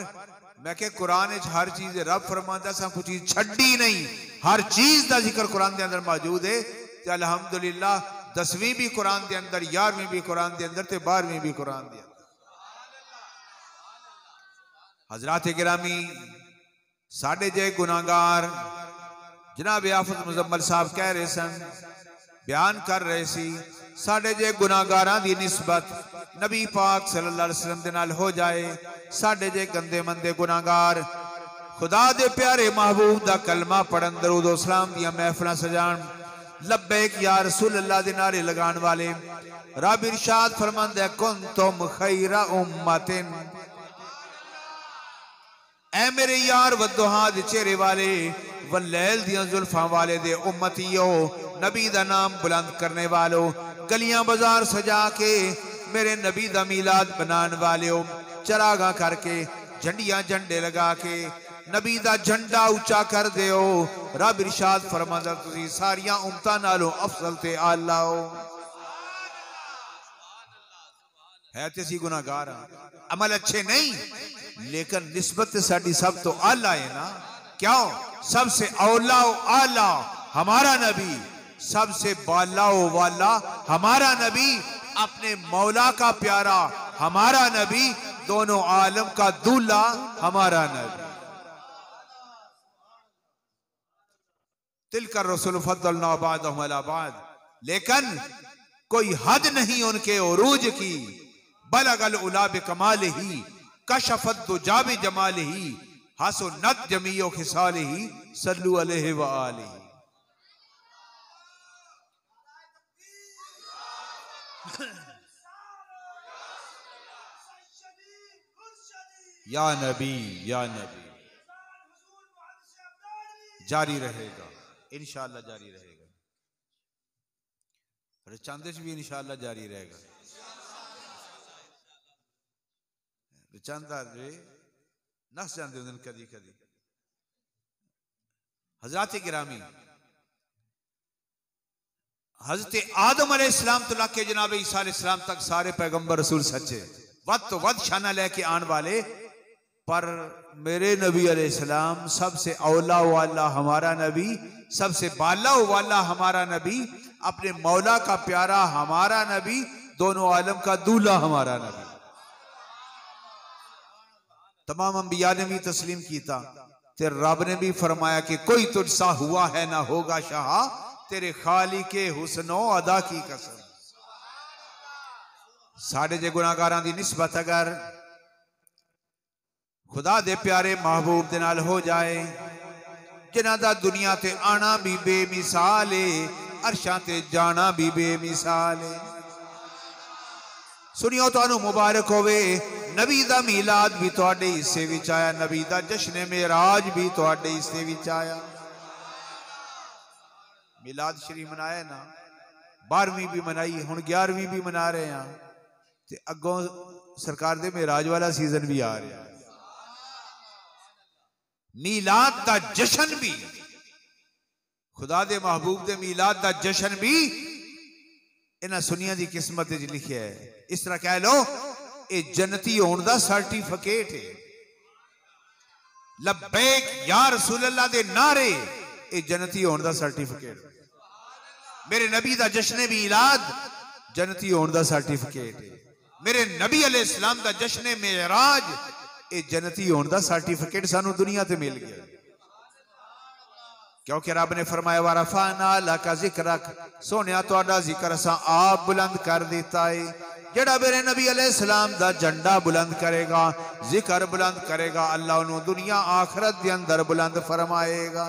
मैं क्या कुरान हर चीज रब फरमांदा सा कुछ चीज छड़ी नहीं, हर चीज का जिक्र कुरान के अंदर मौजूद है। ते अल्हम्दुलिल्लाह 10वीं भी कुरान के अंदर, 11वीं भी कुरान के अंदर, ते 12वीं भी कुरान के अंदर। हजरात गिरामी, साढ़े जे गुनाहगार जनाब आफत मुजम्मल साहब कह रहे सन, बयान कर रहे सी, साढ़े जे गुनाहगारां दी निस्बत नबी पाक सल्लल्लाहु अलैहि वसल्लम दे नाल हो जाए। साढ़े जे गंदे मंदे गुनाहगार खुदा दे प्यारे महबूब दा कलमा पढ़न, दरूद व सलाम दियां महफिलां सजान, लब्बैक या रसूल अल्लाह दे नारे लगान वाले। रब इरशाद फरमांदा कुंतुम खैरा उम्मतिन, ऐ मेरे यार वद्दुहा दे चेहरे वाले, वल्लैल दियां जुल्फां वाले दे उम्मतियो, नबी दा नाम बुलंद करने वालों, गलियां बाजार सजा के मेरे नबी दा मीलाद बनाने वालों, चरागा करके झंडियां झंडे लगा के नबी दा झंडा ऊंचा कर दियो। रब इरशाद फरमांदा तुसी सारियां उम्मतां नालों अफजल ते आला हो। है ते सी गुनाहगार, अमल अच्छे नहीं, लेकिन निस्बत साडी सब तो आला है ना। क्यों? सबसे औला आला हमारा नबी, सबसे बाला वाला हमारा नबी, अपने मौला का प्यारा हमारा नबी, दोनों आलम का दूल्हा हमारा नबी। तिलकर रसूल फद्दलना बादहुम अला बाद, लेकिन कोई हद नहीं उनके उरूज की। बलगल उला बिकमालिही कशफत दुजा बिजमालिही हसनत जमीओ खिसालिही सल्लु अलैहि व आलिही। या नबी या नबी, जारी रहेगा इंशाअल्लाह, जारी रहेगा। रिचांदे भी इंशाअल्लाह जारी रहेगा। रिचांदा रे नस जाते हैं कदी कदी। हजरत गिरामी, हजरत आदम अलैहिस्सलाम तो लाके जनाब ईसा अलैहिस्सलाम तक सारे पैगंबर रसूल सच्चे, वद तो वद शाना लेके आने वाले, पर मेरे नबी अलैहिस्सलाम सबसे औला वाला हमारा नबी, सबसे बाला वाला हमारा नबी, अपने मौला का प्यारा हमारा नबी, दोनों आलम का दूल्हा हमारा नबी। तमाम अंबिया ने भी तस्लीम किया, तेरे रब ने भी फरमाया कि कोई तुझसा हुआ है ना होगा शाह, तेरे खाली के हुस्नो अदा की कसम। साढ़े जे गुनाहगारां दी निस्बत अगर खुदा दे प्यारे महबूब दे नाल हो जाए, जिन्हां दा दुनिया ते आना भी बेमिसाल है, अरशां ते जाना भी बेमिसाल है। सुनियो तुहानू मुबारक होवे, नबी दा मीलाद भी तुहाडे हिस्से विच आया, नबी दा जश्न मेराज भी तुहाडे हिस्से विच आया। मिलाद शरीफ मनाया ना, 12वीं भी मनाई, हुण 11वीं भी मना रहे हैं, ते अगों सरकार दे मेराज वाला सीजन भी आ रहा है। मीलाद दा जश्न भी, खुदा दे महबूब दे मीलाद दा जश्न भी इन्हां सुनिया दी किस्मत विच लिखिया है। इस तरह कह लो ये जन्नती होने दा सर्टिफिकेट है। लब्बैक या रसूल अल्लाह दे नारे ये जन्नती होने दा सर्टिफिकेट। मेरे नबी दा जश्न मीलाद जन्नती होने दा सर्टिफिकेट है। मेरे नबी अलैहिस्सलाम दा जश्न मेराज ये जन्नती होने दा सर्टिफिकेट सानू दुनिया ते मिल गया, क्योंकि रब ने फरमाया वरफाना लका जिक्रक, सोनिया तुहाडा जिक्र असां आप बुलंद कर दिता है। जेड़ा मेरे नबी अलैहिस्सलाम दा झंडा बुलंद करेगा, जिक्र बुलंद करेगा, अल्लाह उन्होंने दुनिया आखरत के अंदर बुलंद फरमाएगा।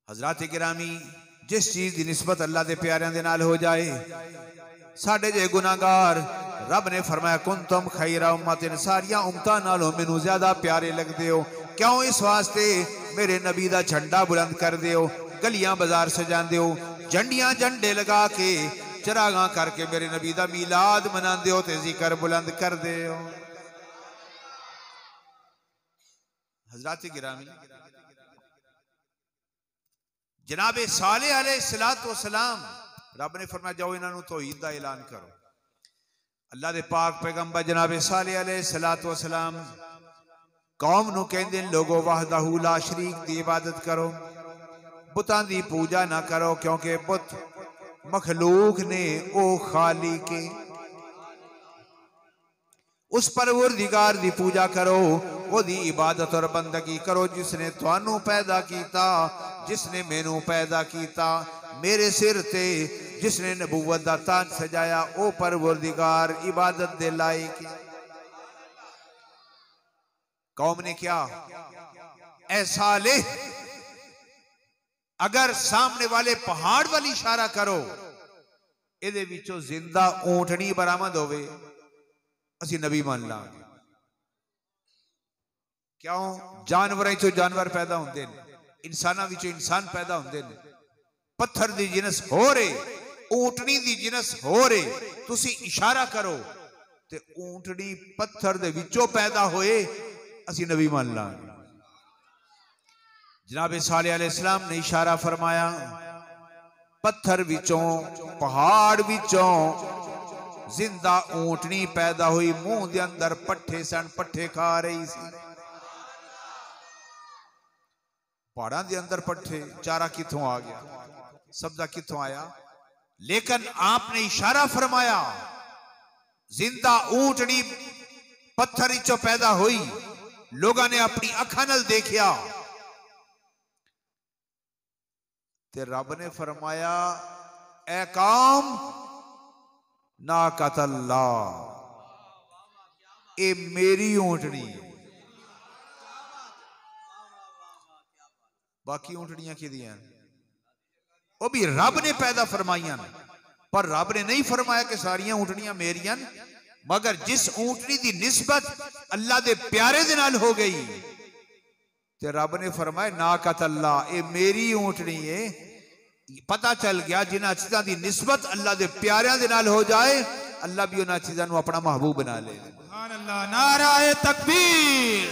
हजरत गिरामी, जिस चीज की निस्बत अल्लाह के प्यारियां दे नाल हो जाए, साडे जे गुनाहगार, रब ने फरमाया कुंतुम खैरा उम्मतिन, सारियां उम्मतां नालों मैनू ज्यादा प्यारे लगदे हो। क्यों? इस वास्ते मेरे नबी दा झंडा बुलंद कर दे हो, गलियां बाजार सजांदे हो, झंडियां झंडे लगा के चरागां करके मेरे नबी दा मीलाद मनांदे हो ते जिक्र बुलंद कर दे हो। हजरत गिरामी, जनाबे सालेह अलैहिस्सलातु वस्सलाम, रब ने फरमाया जाओ इन्हों तौहीद दा ऐलान करो। अल्लाह दे पाक पैगंबर जनाबे सालेह अलैहिस्सलातु वस्सलाम कौम नूं कहंदे लोगो वहदहू ला शरीक दी इबादत करो, बुतां दी पूजा ना करो, क्योंकि बुत मखलूक ने, ओ खालिक के, उस परवरदिगार दी पूजा करो, ओदी इबादत और बंदगी करो जिसने तुहानू पैदा कीता, जिसने मैनू पैदा कीता, मेरे सिर ते जिसने नबूवत दा ताज सजाया, ओ परवरदिगार इबादत दे लायक। कौम ने क्या ऐसा ले, अगर सामने वाले पहाड़ वाली इशारा करो, इहदे विचों जिंदा ऊंटनी बरामद होवे, असी नबी मान लांगे। क्यों? जानवरों चो जानवर पैदा होंदे ने, इंसानां विचों इंसान पैदा होंदे ने, पत्थर दी जिनस हो रहे, ऊंटनी दी जिनस हो रहे, तुसी इशारा करो ते ऊंटनी पत्थर दे विचों पैदा होए, असी नबी मान लांगे। जनाबे सालेह अलैहिस्सलाम ने इशारा फरमाया, पत्थर विचों, पहाड़ विचों जिंदा ऊंटनी पैदा हुई, मुंह दे अंदर पट्ठे सन, पट्ठे खा रही सी। पहाड़ों के अंदर पट्ठे चारा कितों आ गया, सब्जा कितों आया। लेकिन आपने इशारा फरमाया, जिंदा ऊंटनी पत्थर चो पैदा हुई, लोगों ने अपनी अखा नाल देखा ते रब ने फरमाया, ए कौम ना कतल्ला, ए मेरी ऊंटनी है। बाकी ऊंटनियां किदियां वो भी रब ने पैदा फरमाइयां, पर रब ने नहीं फरमाया कि सारियां ऊंटनियां मेरियां, मगर जिस ऊंटनी की निस्बत अल्लाह दे प्यारे दे नाल हो गई ते रब ने फरमाया ना कतल्ला, ए मेरी ऊंटनी है। पता चल गया जिन्हां चीज़ां दी निस्बत अल्लाह दे प्यारियां दे नाल हो जाए, अल्लाह भी उन्हां चीज़ां नूं अपना महबूब बना ले। सुभान अल्लाह। नाराए तकबीर,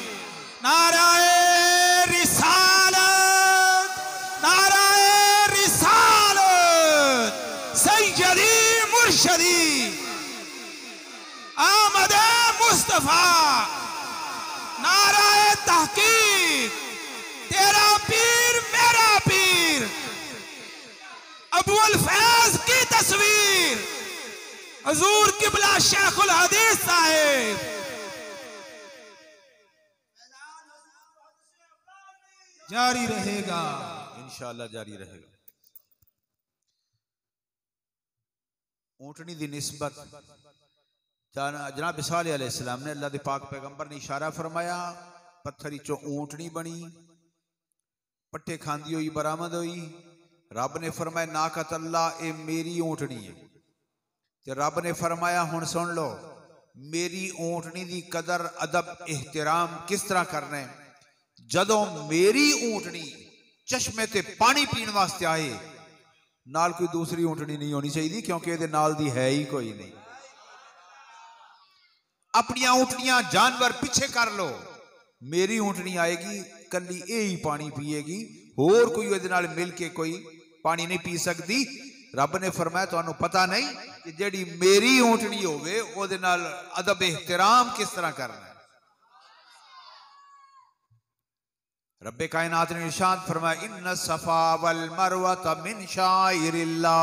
नाराए रिसालत, नाराए रिसालत, सैयदी मुर्शदी आमद मुस्तफा, नाराए तहकीक, तेरा पीर मेरा पीर, अबुल फैज की तस्वीर, हजूर किबला शेखुल हदीस साहिब। जारी रहेगा इंशाअल्लाह, जारी रहेगा। ऊंटनी दी निस्बत जनाब ईसा अलैहिस्सलाम ने, अल्लाह दे पाक पैगंबर ने इशारा फरमाया, पत्थर चो ऊंटनी बनी, पट्टे खांदी हुई बरामद हुई। रब ने फरमाया ना कतल्ला, ए मेरी ऊंटनी है। ते रब ने फरमाया हुण सुन लो, मेरी ऊंटनी दी कदर अदब एहतराम किस तरह करना है। जदों मेरी ऊंटनी चश्मे ते पानी पीने वास्ते आए, नाल कोई दूसरी ऊंटनी नहीं होनी चाहिए, क्योंकि ये नाल दी है ही कोई नहीं। अपनी ऊंटनियां जानवर पीछे कर लो, मेरी ऊंटनी आएगी कली ये ही पानी पिएगी, होर कोई ये नाल मिल के कोई पानी नहीं पी सकती। रब ने फरमाया तुहानू पता नहीं कि जेड़ी मेरी ऊंटनी होवे ओदे नाल अदब एहतराम किस तरह करना है। रब्बे कायनात ने इरशाद फरमाया, इन्न सफा वल मरवा मिन शाइरिल्लाह।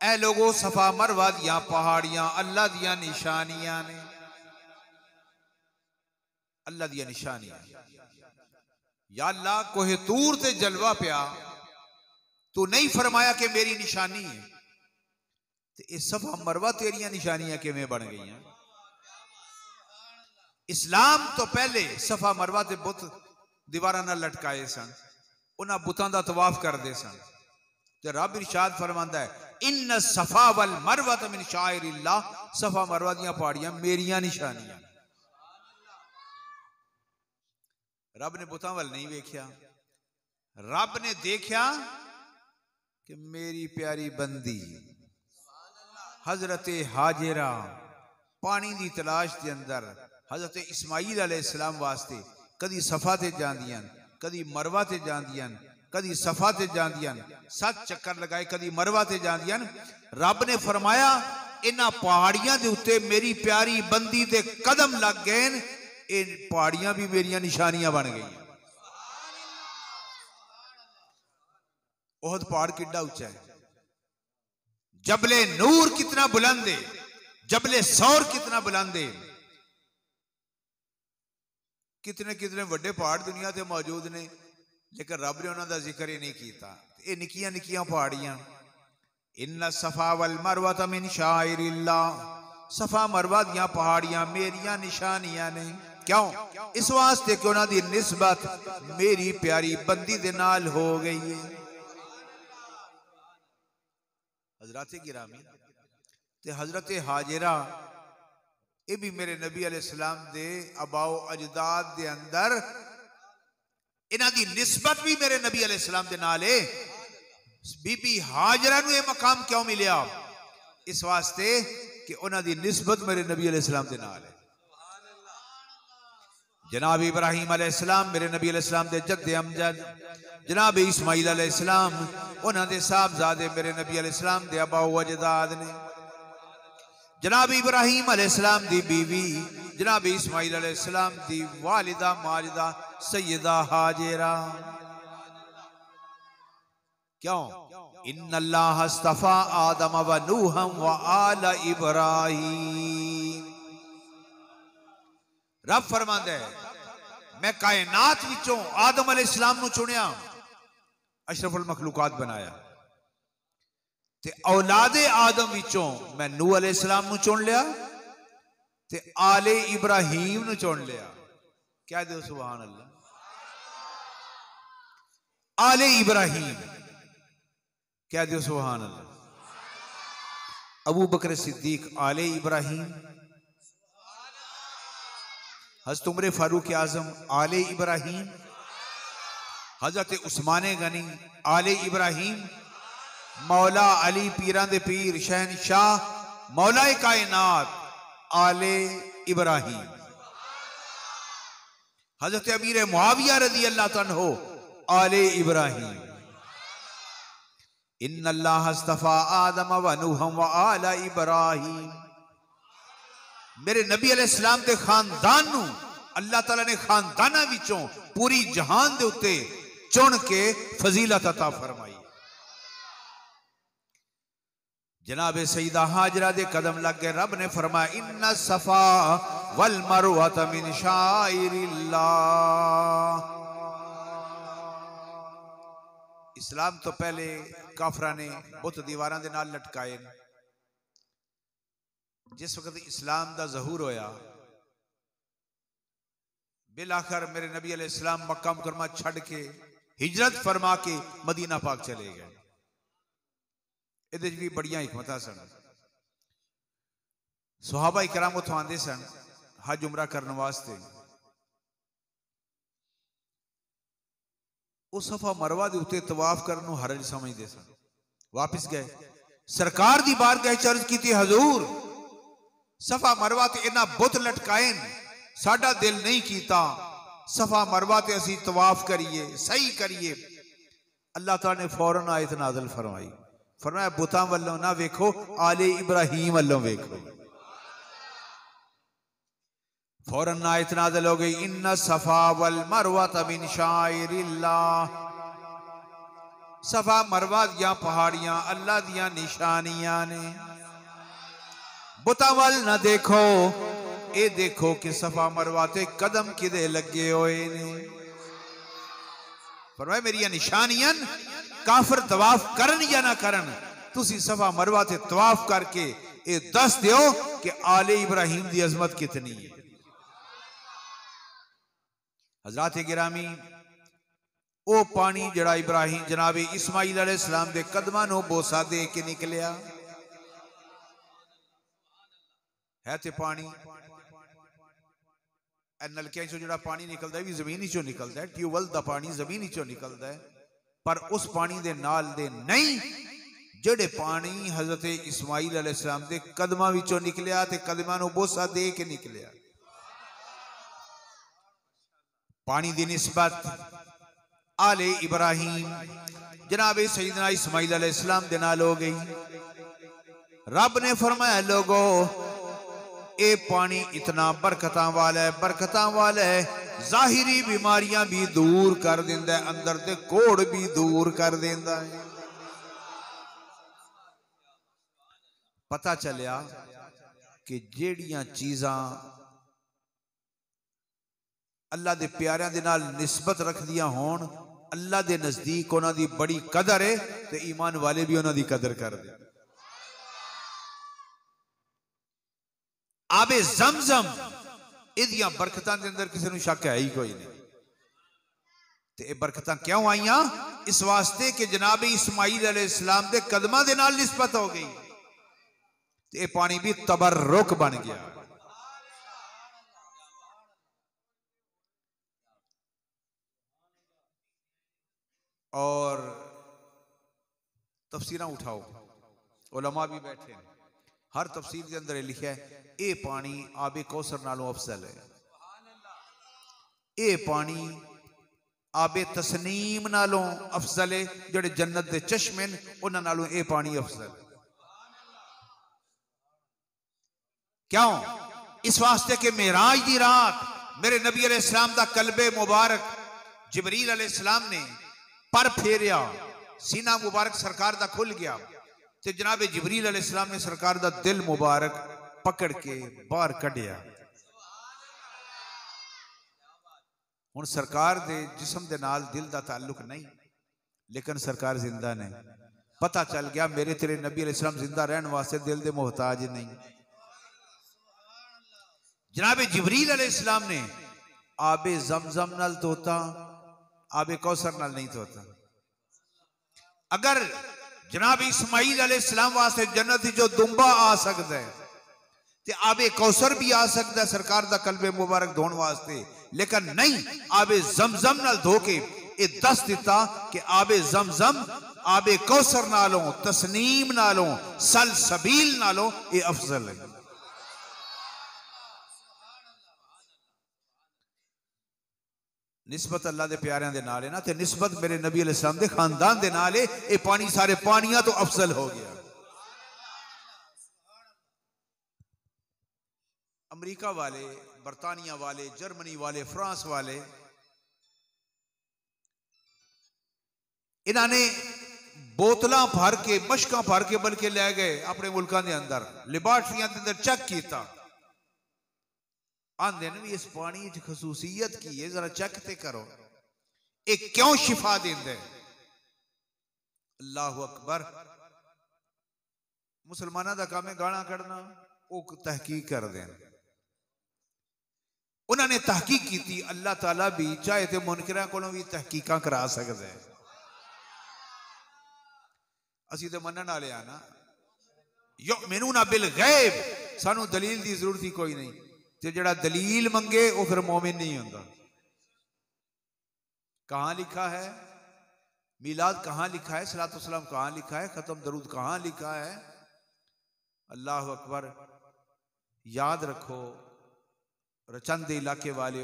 ए लोगों, सफा मरवा दियां पहाड़ियां अल्लाह दियां निशानियां ने, अल्लाह दियां निशानियां। या अल्लाह कोहे तूर ते जलवा पिया, तू नहीं फरमाया कि मेरी निशानी है, ते ये सफा मरवा तेरियां निशानियां किवें बन गई हैं। इस्लाम तो पहले सफा मरवा ते बुत दीवारां नाल लटकाए सन, उन्हां बुतां दा तवाफ करदे सन। ते रब इरशाद फरमांदा है, इन्न सफा वल मरवा मिन शाइरिल्लाह, सफा मरवा दियां पहाड़ियां मेरियां निशानियां। रब ने बुतां वल नहीं वेख्या, रब ने देखा कि मेरी प्यारी बंदी हजरत हाजिरा पानी की तलाश के अंदर हजरत इस्माइल अलैहिस्सलाम वास्ते कदी सफा ते जांदियां, कदी मरवा ते जांदियां, कदी सफा ते जांदियां, 7 चक्कर लगाए, कदी मरवा ते जांदियां। रब ने फरमाया इन्हां पहाड़ियां दे उत्ते मेरी प्यारी बंदी दे कदम लग गए, ये पहाड़ियां भी मेरियां निशानियां बन गई। ओहद पहाड़ कितना ऊंचा है, जबले नूर कितना बुलंद है, जबले सौर कितना बुलंद है। कितने कितने बड़े पहाड़ दुनिया से मौजूद ने, लेकिन रब ने उन्होंने जिक्र ही नहीं किया। ये निक्कियां निक्कियां पहाड़ियां, इन्ना सफा वल मरवा मिन शाइरिल्लाह, सफा मरवा दियां पहाड़ियां मेरियां निशानियां ने। क्यों? इस वास्ते कि उन्हों की निस्बत मेरी प्यारी बंदी दे नाल हो गई है। हजरत गिरामी ते हजरत हाजिरा, ये भी मेरे नबी अलैहिस्सलाम दे अबाओ अजदाद दे अंदर, इन्हां दी निस्बत भी मेरे नबी अलैहिस्सलाम दे नाल है। बीबी हाजिरा नूं ये मकाम क्यों मिलिया? इस वास्ते कि उन्हां दी निस्बत मेरे नबी अलैहिस्सलाम दे नाल है। जनाब इब्राहिम अलैहिस्सलाम मेरे नबी अलैहिस्सलाम दे जद्दे अमजद, जनाब इस्माइल अलैहिस्सलाम उन्हां दे साहबजादे मेरे नबी अलैहिस्सलाम दे अबाओ अजदाद ने। जनाब इब्राहिम अलैहिस्सलाम दी बीवी जनाब इस्माइल अलैहिस्सलाम दी वालिदा माजिदा सैयदा हाजेरा। क्यों? इन्नल्लाह अस्तफा आदम व नूहम व आल इब्राहीम। रब फरमांदा है मैं कायनात विचों आदम अलैहिस्सलाम नू चुनिया, अशरफुल मखलूकात बनाया, ते औलादे आदम विचों मैं नूह अलैहिस्सलाम नू चुन लिया ते आले इब्राहीम नू चुन लिया। क्या दो सुभान अल्लाह। आले इब्राहीम क्या दो सुभान अल्लाह। अबू बकर सिद्दीक आले इब्राहीम, हज़रत उमर फारूक आजम आले इब्राहीम, हज़रत उस्मान गनी आले इब्राहीम, मौला अली पीरां दे पीर शहनशाह मौलाए कायनात आले इब्राहीम, हज़रत अमीर मुआविया रज़ी अल्लाह तआला आले इब्राहीम। इन्नल्लाह अस्तफा आदम व नूहम व आला इब्राहीम। मेरे नबी अलैहिस्सलाम दे खानदान नू अल्लाह ताला ने खानदाना विचों पूरी जहान दे उत्ते चुन के फजीलत अता फरमाई। जनाब सईदा हाजरा दे कदम लग गए। रब ने फरमाया इन्ना सफा वल मरवा मिन शाइरिल्लाह। इस्लाम तो पहले काफरा ने बुत दीवारां दे नाल लटकाए। जिस वक्त इस्लाम दा ज़हूर होया, बिलाखर मेरे नबी अलैहिस्सलाम मक्का मुकरमा छड़ के हिजरत फरमा के मदीना पाक चले गए। इहदे भी बड़ियां हिकमतां सन। सुहाबा इकराम उत्थों आंदे सन हज उमरा करने वास्ते। उस सफा मरवा दे उत्ते तवाफ करने हरज समझते सन। वापिस गए सरकार दी बारगाह च अर्ज की, हजूर सफा मरवा ते इन्ना बुत लटकाए, साडा दिल नहीं कीता सफा मरवा ते असी तवाफ करिए, सही करिए। अल्लाह ताला ने फौरन आयत नाज़िल फरमाई, फरमाया बुतां वल्लों ना वेखो, आले इब्राहीम वल्लों वेखो। फौरन आयत नाज़िल हो गई इन्ना सफा वल मरवा मिन शाइरिल्लाह। सफा मरवा दियां पहाड़ियां अल्लाह दियां निशानियां ने। बुतां वल ना देखो, ए देखो कि सफा मरवा ते कदम किदे लगे होए ने। फरमाया मेरियां निशानियां, काफिर तवाफ करन या ना करन, तुसी सफा मरवा ते तवाफ करके ये दस दियो कि आले इब्राहीम दी अजमत कितनी है। हजरात गिरामी, ओ पानी जड़ा इब्राहीम जनाबे इस्माइल अलैहिस्सलाम दे कदमां नूं बोसा दे के निकलिया है। ते पानी नलकियां चों जिहड़ा पानी निकलदा है भी जमीन चों निकलदा है, ट्यूबवेल दा पानी जमीन चों निकलदा है, पर उस पानी दे नाल दे नहीं जेड़े पानी हजरत इस्माइल अलैहिस्सलाम दे कदमां विचों निकलिया ते कदमां नूं बोसा दे के निकलिया। पानी दी निस्बत आले इब्राहीम जनाब सैयदना इस्माइल अलैहिस्सलाम दे नाल हो गई। रब ने फरमाया लोगो ए पानी इतना बरकतां वाला है, बरकतां वाला है, जाहिरी बीमारियां भी दूर कर देंदा है, अंदर दे कोड़ भी दूर कर देंदा है। पता चलिया कि जेड़ियां चीजां अल्लाह दे प्यारियां दे नाल निस्बत रखदियां होण, अल्लाह दे नजदीक उन्हां दी बड़ी कदर है ते ईमान वाले भी उन्हां दी कदर करदे। आबे ज़मज़म इहदियां बरकतां दे अंदर किसी नूं शक है ही कोई नहीं। ते ये बरकतां क्यों आईयां? इस वास्ते कि जनाब इस्माइल अलैहिस्सलाम दे कदमां दे नाल निस्बत हो गई ते ये पानी भी तबर्रुक बन गया। और तफसीरां उठाओ, उलमा भी बैठे हैं, हर तफसीर के अंदर लिखा है ये पानी आबे कौसर नालों अफजल है, ये पानी आबे तस्नीम नालों अफजल है, जेड़े जन्नत दे चश्मे उन्हां नालों ये पानी अफजल। क्यों? इस वास्ते के मेराज दी रात मेरे नबी अलैहिस्सलाम दा कल्बे मुबारक जिबरील अलैहिस्सलाम ने पर फेरिया, सीना मुबारक सरकार दा खुल गया ते जनाब जिबरील अलैहिस्सलाम ने सरकार दा दिल मुबारक पकड़ के बाहर कढ़िया। हुण सरकार दे जिस्म दे नाल दिल दा ताल्लुक नहीं, लेकिन सरकार जिंदा ने। पता चल गया मेरे तेरे नबी अलैहिस्सलाम जिंदा रहने वास्ते दिल दे मोहताज नहीं। जनाब जिबरील अलैहिस्सलाम ने आबे जमजम नाल धोता, आबे कौसर नाल नहीं धोता। अगर जनाब इस्माइल अलैहिस्सलाम वास्ते जन्नत जो दुंबा आ सकता है ते आबे कौसर भी आ सकता है सरकार दा कल्बे मुबारक धोण वास्ते, लेकिन नहीं, आबे जमजम नाल धो के ये दस दिता कि आबे जमजम आबे कौसर नालों, तस्नीम नालों, सलसबील नालों ये अफजल है। निस्बत अल्लाह दे प्यारियां दे नाल है ना, ते निस्बत मेरे नबी अलैहिस्सलाम दे खानदान दे नाल है। ये पानी सारे पानियां तो अफजल हो गया। अमेरिका वाले, बरतानिया वाले, जर्मनी वाले, फ्रांस वाले, इन्होंने बोतल भर के, मशक भर के बल्कि ले गए अपने मुल्कों के अंदर, लेबार्टरियां के अंदर चेक किया। आंदे ने भी इस पानी च खसूसियत की है, जरा चेक ते करो एक क्यों शिफा देंदा है। अल्लाहु अकबर। मुसलमाना दा काम है गाना कढ़ना, वो तहकीक कर दें। उन्होंने तहकीक की थी, अल्लाह ताला भी चाहे तो मुनकरां कोलों भी तहकीकां करा सकदा है। असीं तो मनण वाले आ ना, युमिनूना बिल गैब, सानू दलील की जरूरत ही कोई नहीं। ते जड़ा दलील मंगे वो फिर मोमिन नहीं होता। कहां लिखा है मिलाद, कहां लिखा है सलातो सलाम, कहां लिखा है खत्म दरूद, कहां लिखा है। अल्लाह अकबर। याद रखो रचंद इलाके वाले,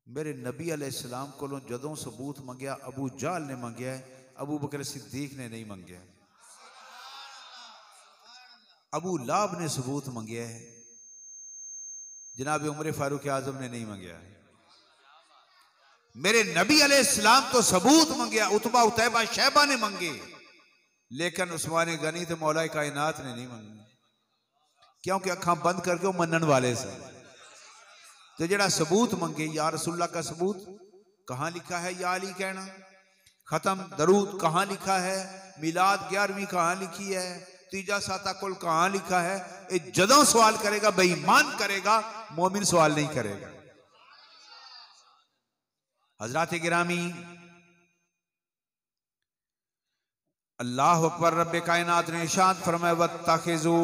मेरे नबी अलैहिस्सलाम कोलों जदों सबूत मंगया अबू जाल ने मंगया है, अबू बकर सिद्दीक ने नहीं मंगया। अबू लाब ने सबूत मंगया है, जनाब उमर फारूक आजम ने नहीं मंगया। मेरे नबी अलैहिस्सलाम तो सबूत मंगया, उतबा उतैबा शैबा ने मंगे, लेकिन उस्मान गनी तो मौला कायनात ने नहीं मंगे, क्योंकि अखां बंद करके वो मनन वाले से। तो जड़ा सबूत मंगे, या रसूलुल्लाह का सबूत कहां लिखा है, या अली कहना, खत्म दरूद कहां लिखा है, मिलाद 11वीं कहां लिखी है, तीजा साता कुल कहां लिखा है। ये जदों सवाल करेगा बेईमान करेगा, मोमिन सवाल नहीं करेगा। हजरात गिरामी, अल्लाह अकबर। रब्बे कायनात ने इरशाद फरमाया, वत्तखिजू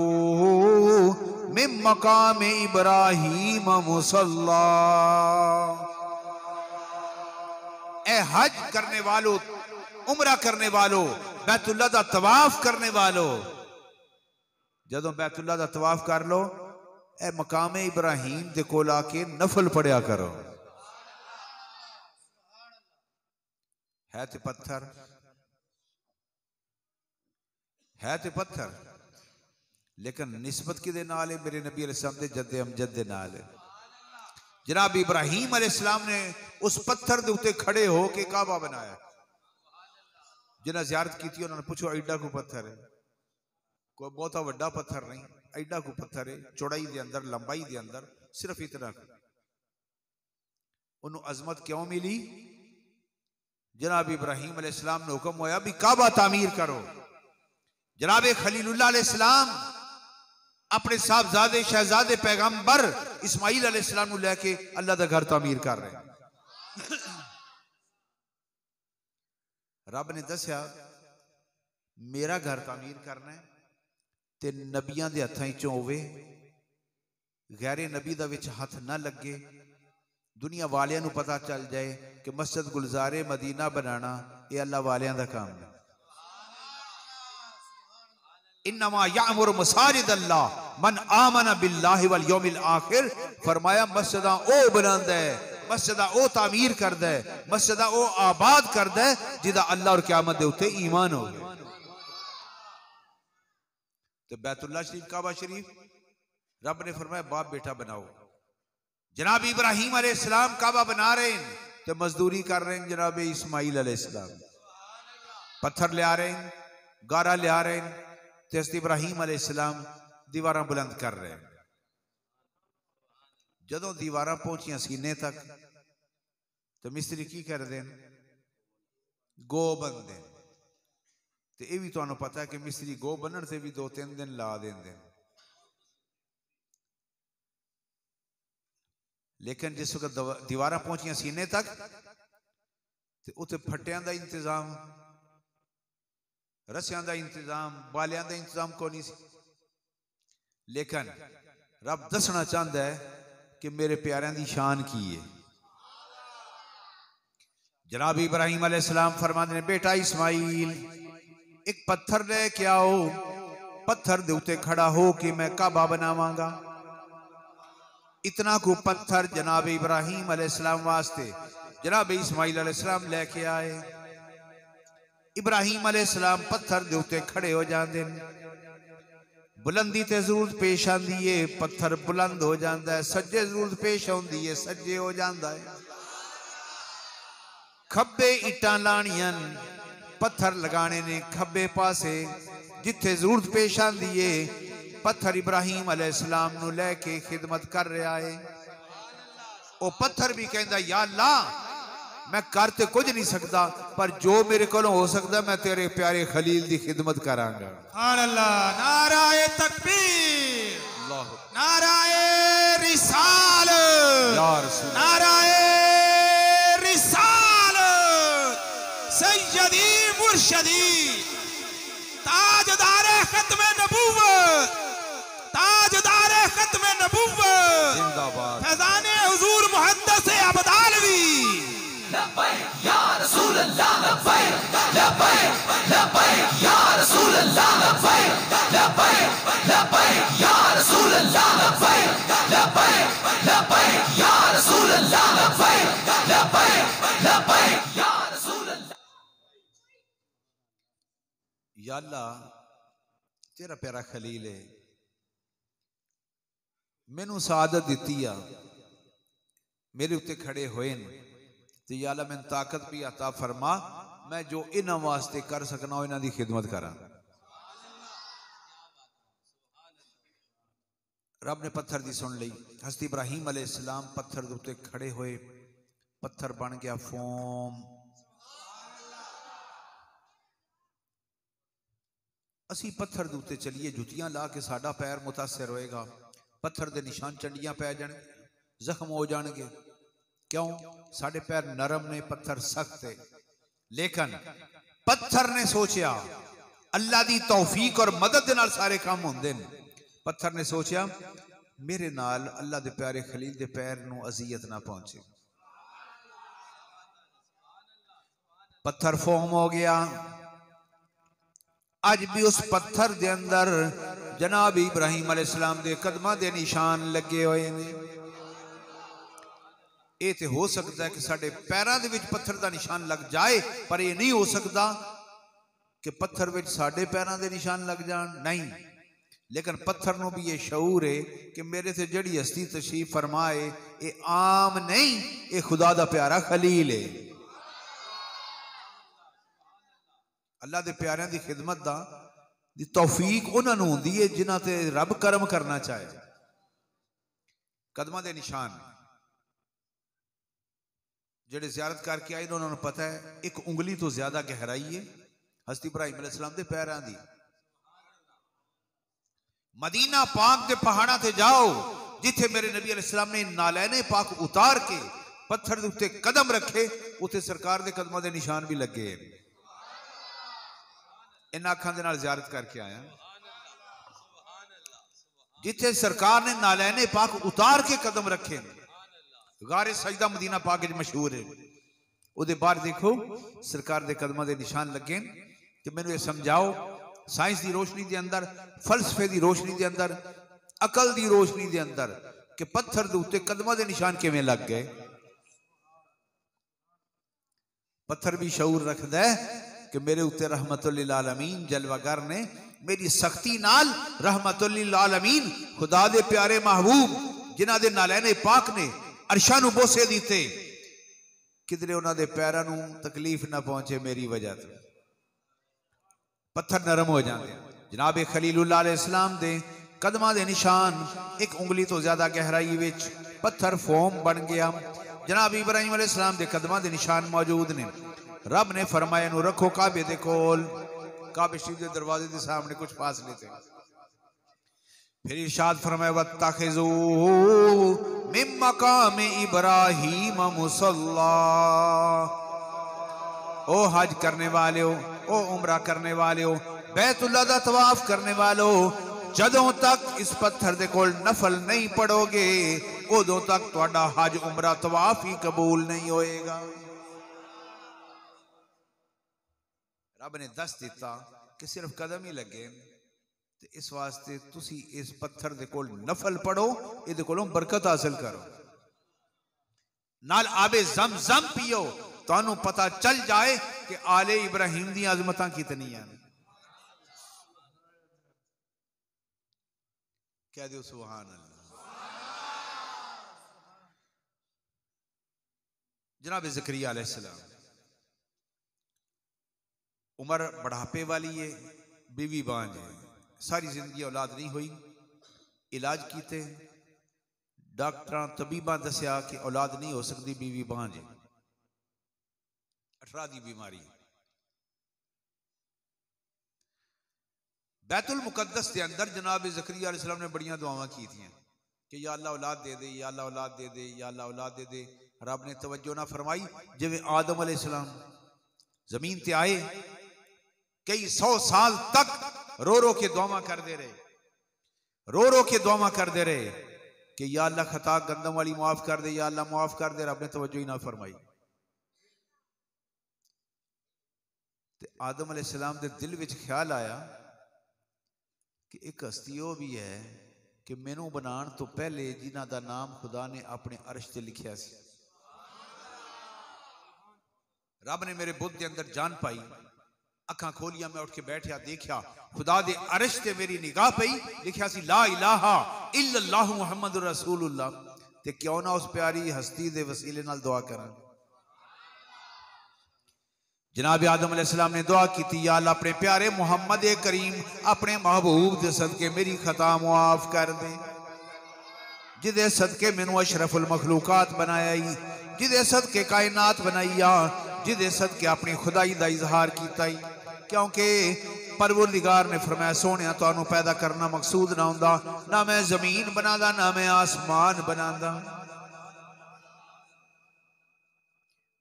मिन मकाम इब्राहीम मुसल्ला। ए हज करने वालों, उमरा करने वालों, बैतुल्लाह दा तवाफ करने वालों, जदों बैतुल्लाह दा तवाफ कर लो, ए मकाम इब्राहीम दे कोल आके नफल पढ़िया करो। है ते पत्थर, है ते पत्थर, लेकिन निस्बत किदे नाल है, मेरे नबी अलैहिस्सलाम दे जद्दे अमजद दे नाल है। जनाब इब्राहीम अलैहिस्सलाम ने उस पत्थर दे उत्ते खड़े हो के काबा बनाया। जिन्हें ज़ियारत की थी उन्होंने पूछो एडा को पत्थर है, कोई बहुता वड्डा पत्थर नहीं, एडा को पत्थर है, चौड़ाई दे अंदर लंबाई दे अंदर सिर्फ इतना। उन्होंने अजमत क्यों मिली? जनाब इब्राहीम अलैहिस्सलाम ने हुक्म होया भी काबा तामीर करो। जनाब खलीलुल्लाह अलैहिस्सलाम अपने साहबजादे शहजादे पैगंबर इस्माइल अलैहिस्सलाम को लेके अल्लाह का घर तामीर कर रहे हैं। रब ने दसिया मेरा घर तामीर करना है ते नबियां दे हत्थां चों होवे, गैरे नबी दा विच हथ ना लगे, दुनिया वालियां नूं पता चल जाए कि मस्जिद गुलजारे मदीना बनाना ये अल्लाह वालियां दा काम है। इन्नमा यामुर मसाजिद अल्लाह मन आमना बिल्लाहि वल यौमिल आखिर। फरमाया मस्जिदां ओ बनांदा है, मस्जिदां ओ तामीर करदा है, मस्जिदां ओ आबाद करदा है जिदा अल्लाह और क़यामत दे उत्ते ईमान हो गया। तो बैतुल्लाह शरीफ, काबा शरीफ रब ने फरमाया बाप बेटा बनाओ। जनाब इब्राहिम अलैहिस्सलाम काबा बना रहे हैं तो मजदूरी कर रहे हैं जनाब इस्माइल अलैहिस्सलाम, पत्थर ले आ रहे हैं, गारा ले आ रहे हैं, तो हज़रत इब्राहिम अलैहिस्सलाम दीवारां बुलंद कर रहे हैं। जदों दीवारां पहुंचियां सीने तक तो मिस्त्री की करते हैं, गो बनते हैं। तो यह भी तुहानू पता है कि मिस्त्री गो बनने से भी 2-3 दिन ला देंगे, लेकिन जिस वक्त दीवारां पहुंचियां सीने तक तो उत्ते फट्टियां दा इंतजाम, रस्सियां दा इंतजाम, बालियां दा इंतजाम को नहीं सी। लेकिन रब दसना चाहता है कि मेरे प्यारियां दी शान की है। जनाब इब्राहिम अलैहिस्सलाम फरमाते हैं बेटा इस्माइल एक पत्थर लेके आओ, पत्थर दे उत्ते खड़ा हो कि मैं काबा बनावांगा। इतना को पत्थर जनाब इब्राहिम अलैहिस्सलाम वास्ते जनाब इस्माइल अलैहिस्सलाम लेके आए। इब्राहिम अलैहिस्सलाम पत्थर दे उत्ते खड़े हो जाते हैं। बुलंदी ते जरूरत पेश आती है, पत्थर बुलंद हो जाता है। सज्जे जरूरत पेश आती है, सज्जे हो जाता है। खब्बे इट्टां लाणियां, पत्थर लगाने ने खब्बे पासे जिथे जरूरत पेश आती है। पत्थर इब्राहिम अलैहिस्सलाम नू लेके खिदमत कर रहा है। वो पत्थर भी कहता या अल्लाह मैं कर तो कुछ नहीं सकता, पर जो मेरे को हो सकता मैं तेरे प्यारे खलील की खिदमत करांगा। नाराए तकबीर, नाराए रिसालत, नाराए रिसालत, सैयदी मुर्शदी ताजदारे खत्मे नबूवत, ताजदारे खत्मे नबूवत, जिंदाबाद फैजाने हुजूर मुहद्दिस अबदालवी। लब्बैक या रसूल अल्लाह, लब्बैक लब्बैक लब्बैक या रसूल अल्लाह, लब्बैक लब्बैक लब्बैक या रसूल अल्लाह, लब्बैक लब्बैक लब्बैक या रसूल अल्लाह, लब्बैक लब्बैक लब्बैक या रसूल अल्लाह। या अल्लाह तेरा प्यारा खलील है, मैनू सादत दी आ, मेरे उत्ते खड़े होए न, तो या अल्लाह मैंने ताकत भी अता फरमा, मैं जो इन्हां वास्ते कर सकना इन्हां दी खिदमत करा। रब ने पत्थर दी सुन ली। हज़रत इब्राहिम अलैहिस्सलाम पत्थर दे उत्ते खड़े होए, पत्थर बन गया फोम। असी पत्थर दे उत्ते चलिए जुतियां ला के साडा पैर मुतासर होएगा, पत्थर दे निशान चंडियां पै जाण, जख्म हो जाणगे। क्यों? साडे पैर नरम ने, पत्थर सख्त है। लेकिन पत्थर ने सोचा अल्लाह दी तौफीक और मदद दे नाल सारे काम होंदे ने। पत्थर ने सोचा मेरे नाल अल्लाह दे प्यारे खलील दे पैर नू अजियत ना पहुंचे। पत्थर फोम हो गया। अज भी उस पत्थर दे अंदर जनाब इब्राहिम अलैहिस्सलाम दे कदमां दे निशान लगे हुए ने। ये तो हो सकता है कि साडे पैरां दे विच पत्थर दा निशान लग जाए, पर यह नहीं हो सकता कि पत्थर विच साडे पैरां दे निशान लग जान। नहीं, लेकिन पत्थर नूं भी ये शऊर है कि मेरे से जड़ी हस्ती तशरीफ फरमाए ये आम नहीं, ये खुदा दा प्यारा खलील है। अल्लाह दे प्यारियां दी खिदमत दा दी तौफीक उन्हां नूं हुंदी है जिन्हां ते रब करम करना चाहे। कदमां दे निशान जेड़े ज़ियारत करके आए उन्होंने पता है एक उंगली तो ज्यादा गहराई है हज़रत इब्राहिम अलैहिस्सलाम दे पैरां दी। मदीना पाक के पहाड़ां ते जाओ जिथे मेरे नबी अलैहिस्सलाम ने नालैने पाक उतार के पत्थर दे उत्ते कदम रखे, उत्थे सरकार दे कदमां दे निशान भी लगे। इन अखां दे नाल ज़ियारत करके आया जिथे सरकार ने नालैने पाक उतार के कदम रखे। गारे सजदा मदीना पाक मशहूर है। उहदे बाहर देखो सरकार दे कदमां दे निशान लगे। कि मैनू ये समझाओ साइंस की रोशनी के अंदर, फलसफे की रोशनी के अंदर, अकल की रोशनी के अंदर कि पत्थर दे उत्ते कदमां दे निशान किवें लग गए। पत्थर भी शऊर रखदा है कि मेरे उत्ते रहमतुल लिल आलमीन जलवागर ने मेरी सख्ती नाल रहमतुल लिल आलमीन खुदा दे प्यारे महबूब जिन्हां दे नालैने पाक ने अरशां नूं बोसे दिते किधरे उन्हां दे पैरां नूं तकलीफ ना पहुंचे मेरी वजह तो पत्थर नरम हो जाते। जनाब खलीलुल्लाह अलैहिस्सलाम दे कदमां दे निशान एक उंगली तो ज्यादा गहराई विच पत्थर फोम बन गया। जनाब इब्राहिम अलैहिस्सलाम दे कदमां दे निशान मौजूद ने। रब ने फरमाया नू रखो काबे दे कोल, काबे शरीफ दे दरवाजे के सामने कुछ फासले थे। फिर इरशाद फरमाया वत्तखिजू मिन मकाम इब्राहीम मुसल्ला। ओ हज करने वाले हो, ओ उमरा करने वाले हो, बैतुल्लाह दा तवाफ करने वाले हो, जदों तक इस पत्थर दे कोल नफल नहीं पढ़ोगे उदों तक तुहाडा हज उमरा तवाफ ही कबूल नहीं होएगा। रब ने दस दिता कि सिर्फ कदम ही लगे तो इस वास्ते तुसी इस पत्थर दे कोल नफल पढ़ो, इहदे कोलों बरकत हासिल करो, नाल आबे ज़म-ज़म पियो, तानू पता चल जाए कि आले इब्राहिम दी अजमतां कितनियां। कह दो सुभान अल्लाह। जनाब ज़करिया अलैहिस्सलाम उम्र बढ़ापे वाली है, बीवी बांझ है, सारी जिंदगी औलाद नहीं हुई, इलाज कीते, डॉक्टर तबीबा दसिया कि औलाद नहीं हो सकती, बीवी बांझ है, 18 की बीमारी। बैतुल मुकद्दस के अंदर जनाब ज़करिया अलैहिस्सलाम ने बड़ियां दुआवां की थी कि या अल्लाह औलाद दे दे, या अल्लाह औलाद दे दे, या अल्लाह औलाद दे दे। रब ने तवज्जो ना फरमाई। जिवें आदम अलैहिस्सलाम जमीन ते आए कई 100 साल तक रो रो के दुआवां करते रहे, रो रो के दुआवां करते रहे कि या अल्लाह खता गंदम वाली माफ कर दे, या अल्लाह माफ कर दे। रब ने तवज्जो ही ना फरमाई। ते आदम अलैहिस्सलाम दे दिल विच ख्याल आया कि एक हस्ती वो भी है कि मैनू बनाने तो पहले जिन्हां दा नाम खुदा ने अपने अर्श ते लिखिया सी। रब ने मेरे बुद्ध के अंदर जान पाई, अखा खोलिया, मैं उठ के बैठा, देखा खुदा दे अर्श ते मेरी निगाह पई, लिखिया सी ला इलाहा इल्लल्लाहु मुहम्मदुर रसूलुल्लाह। ते क्यों ना उस प्यारी हस्ती दे वसीले नाल दुआ करा। जनाब आदम अलैहिस्सलाम ने दुआ की, या अल्लाह अपने प्यारे मुहम्मद करीम अपने महबूब दे सदके मेरी खता मुआफ कर दे, जिदे सदके मैनू अशरफुल मखलूकात बनाया, जिदे सदके कायनात बनाईया, जिदे सदके अपनी खुदाई दा इजहार कीता। क्योंकि परवरदिगार ने फरमाया सोहणिया तुहानू पैदा करना मकसूद ना हुंदा, ना मैं जमीन बनादा ना मैं आसमान बनादा।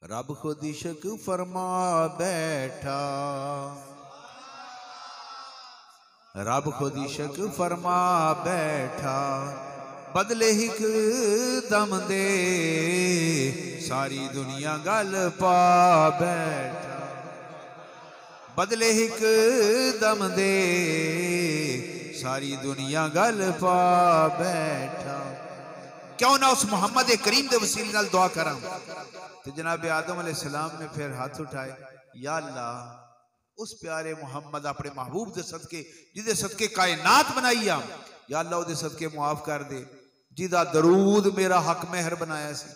रब खुद इश्क फरमा बैठा, रब खुद इश्क फरमा बैठा, बदले हिक दम दे सारी दुनिया गल पा बैठा, बदले हिक दम दे सारी दुनिया गल पा बैठा। क्यों ना उस मोहम्मद करीम दे वसीले नाल दुआ करा। तो जनाब आदम अलैहिस्सलाम ने फिर हाथ उठाए, या अल्लाह उस प्यारे मोहम्मद अपने महबूब दे सदके जिदे सदके कायनात बनाई आ, या अल्लाह उदे सदके मुआफ कर दे, जिदा दरूद मेरा हक मेहर बनाया सी।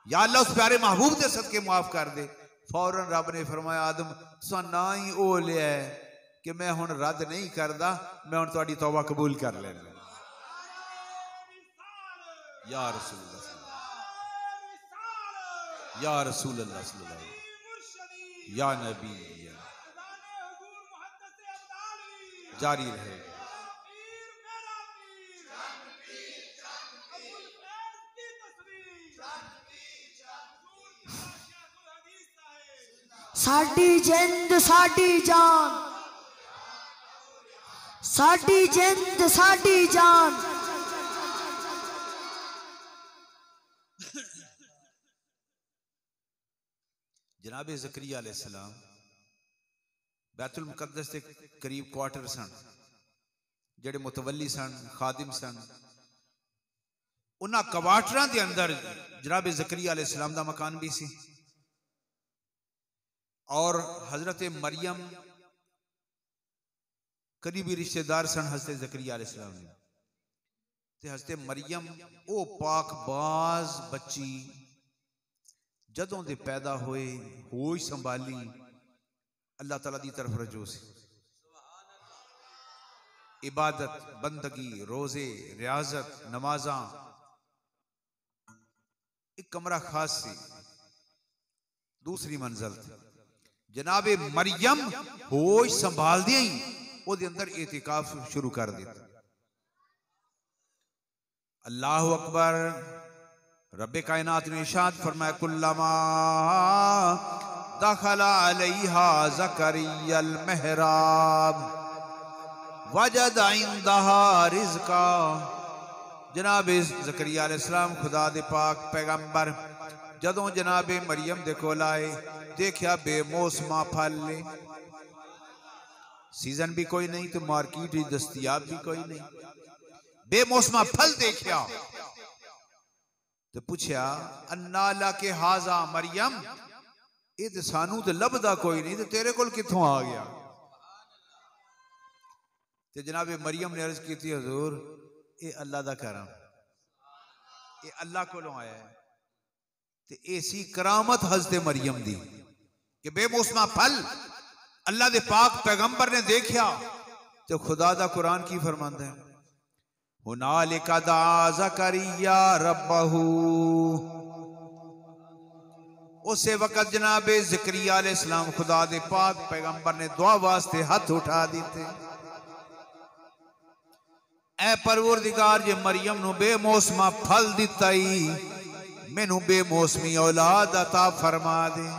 या अल्लाह उस प्यारे महबूब दे सदके मुआफ कर दे। फौरन रब ने फरमाया आदम तुसा ना ही ओ लिया कि मैं हुण रद्द नहीं करदा, मैं हुण तुहाडी तौबा कबूल कर लेना। या रसूल अल्लाह, या रसूल अल्लाह सल्लल्लाहु अलैहि वसल्लम, या नबी जारी रहे। साडी जिंद साडी जान, साडी जिंद साडी जान। जनाब ज़करिया अलैहिस्सलाम बैतुल मुकद्दस के करीब क्वार्टर सन, जेड़े मुतवली सन, खादिम सन, उन्हां क्वार्टरां दे अंदर जनाब ज़करिया अलैहिस्सलाम दा मकान भी सी। और हजरत मरियम करीबी रिश्तेदार सन हज़रत ज़करिया अलैहिस्सलाम ने ते हज़रत मरियम ओ पाक बाज बच्ची जदों दे पैदा होए होश संभाली अल्लाह ताला दी तरफ रजू सी इबादत बंदगी रोजे रियाजत नमाजा एक कमरा खास सी दूसरी मंजिल थी जनाबे मरियम होश संभाल दिया ही ओदे अंदर एतिकाफ शुरू कर दिया अल्लाहु अकबर रब्बे कायनात ने इरशाद फरमाया कुल्लमा दखला अलैहा ज़करियल महराब वजद इंदहा रिज़्का जनाब ज़करिया अलैहिस्सलाम खुदा दे पाक पैगंबर जदों जनाब मरियम दे कोल आए देखा बेमौसमा फल ले सीजन भी कोई नहीं तो मार्केट दस्तियाब भी कोई नहीं बेमौसमा फल देखा तो पूछया अन्ना ला के हाजा मरियम ये तो सानू तो लभदा कोई नहीं तो तेरे कोल किथों आ गया ते जनाब मरियम ने अर्ज की थी हजूर ये अल्लाह दा करम ये अल्लाह कोलों आया है ते ऐसी करामत हज़रत मरियम दी कि बेमौसमा फल अल्लाह दे पाक पैगंबर ने देखा तो खुदा दा कुरान की फरमांदा है हुनालिका दा ज़करिया रब्बहू उसे वक़्त जनाब ज़करिया अलैहिस्सलाम खुदा दे पाक पैगंबर ने दुआ वास्ते हाथ उठा दिते ऐ परवरदिगार जे मरियम नु बेमौसमा फल दिता ही मैनू बेमौसमी औलाद अता फरमा दे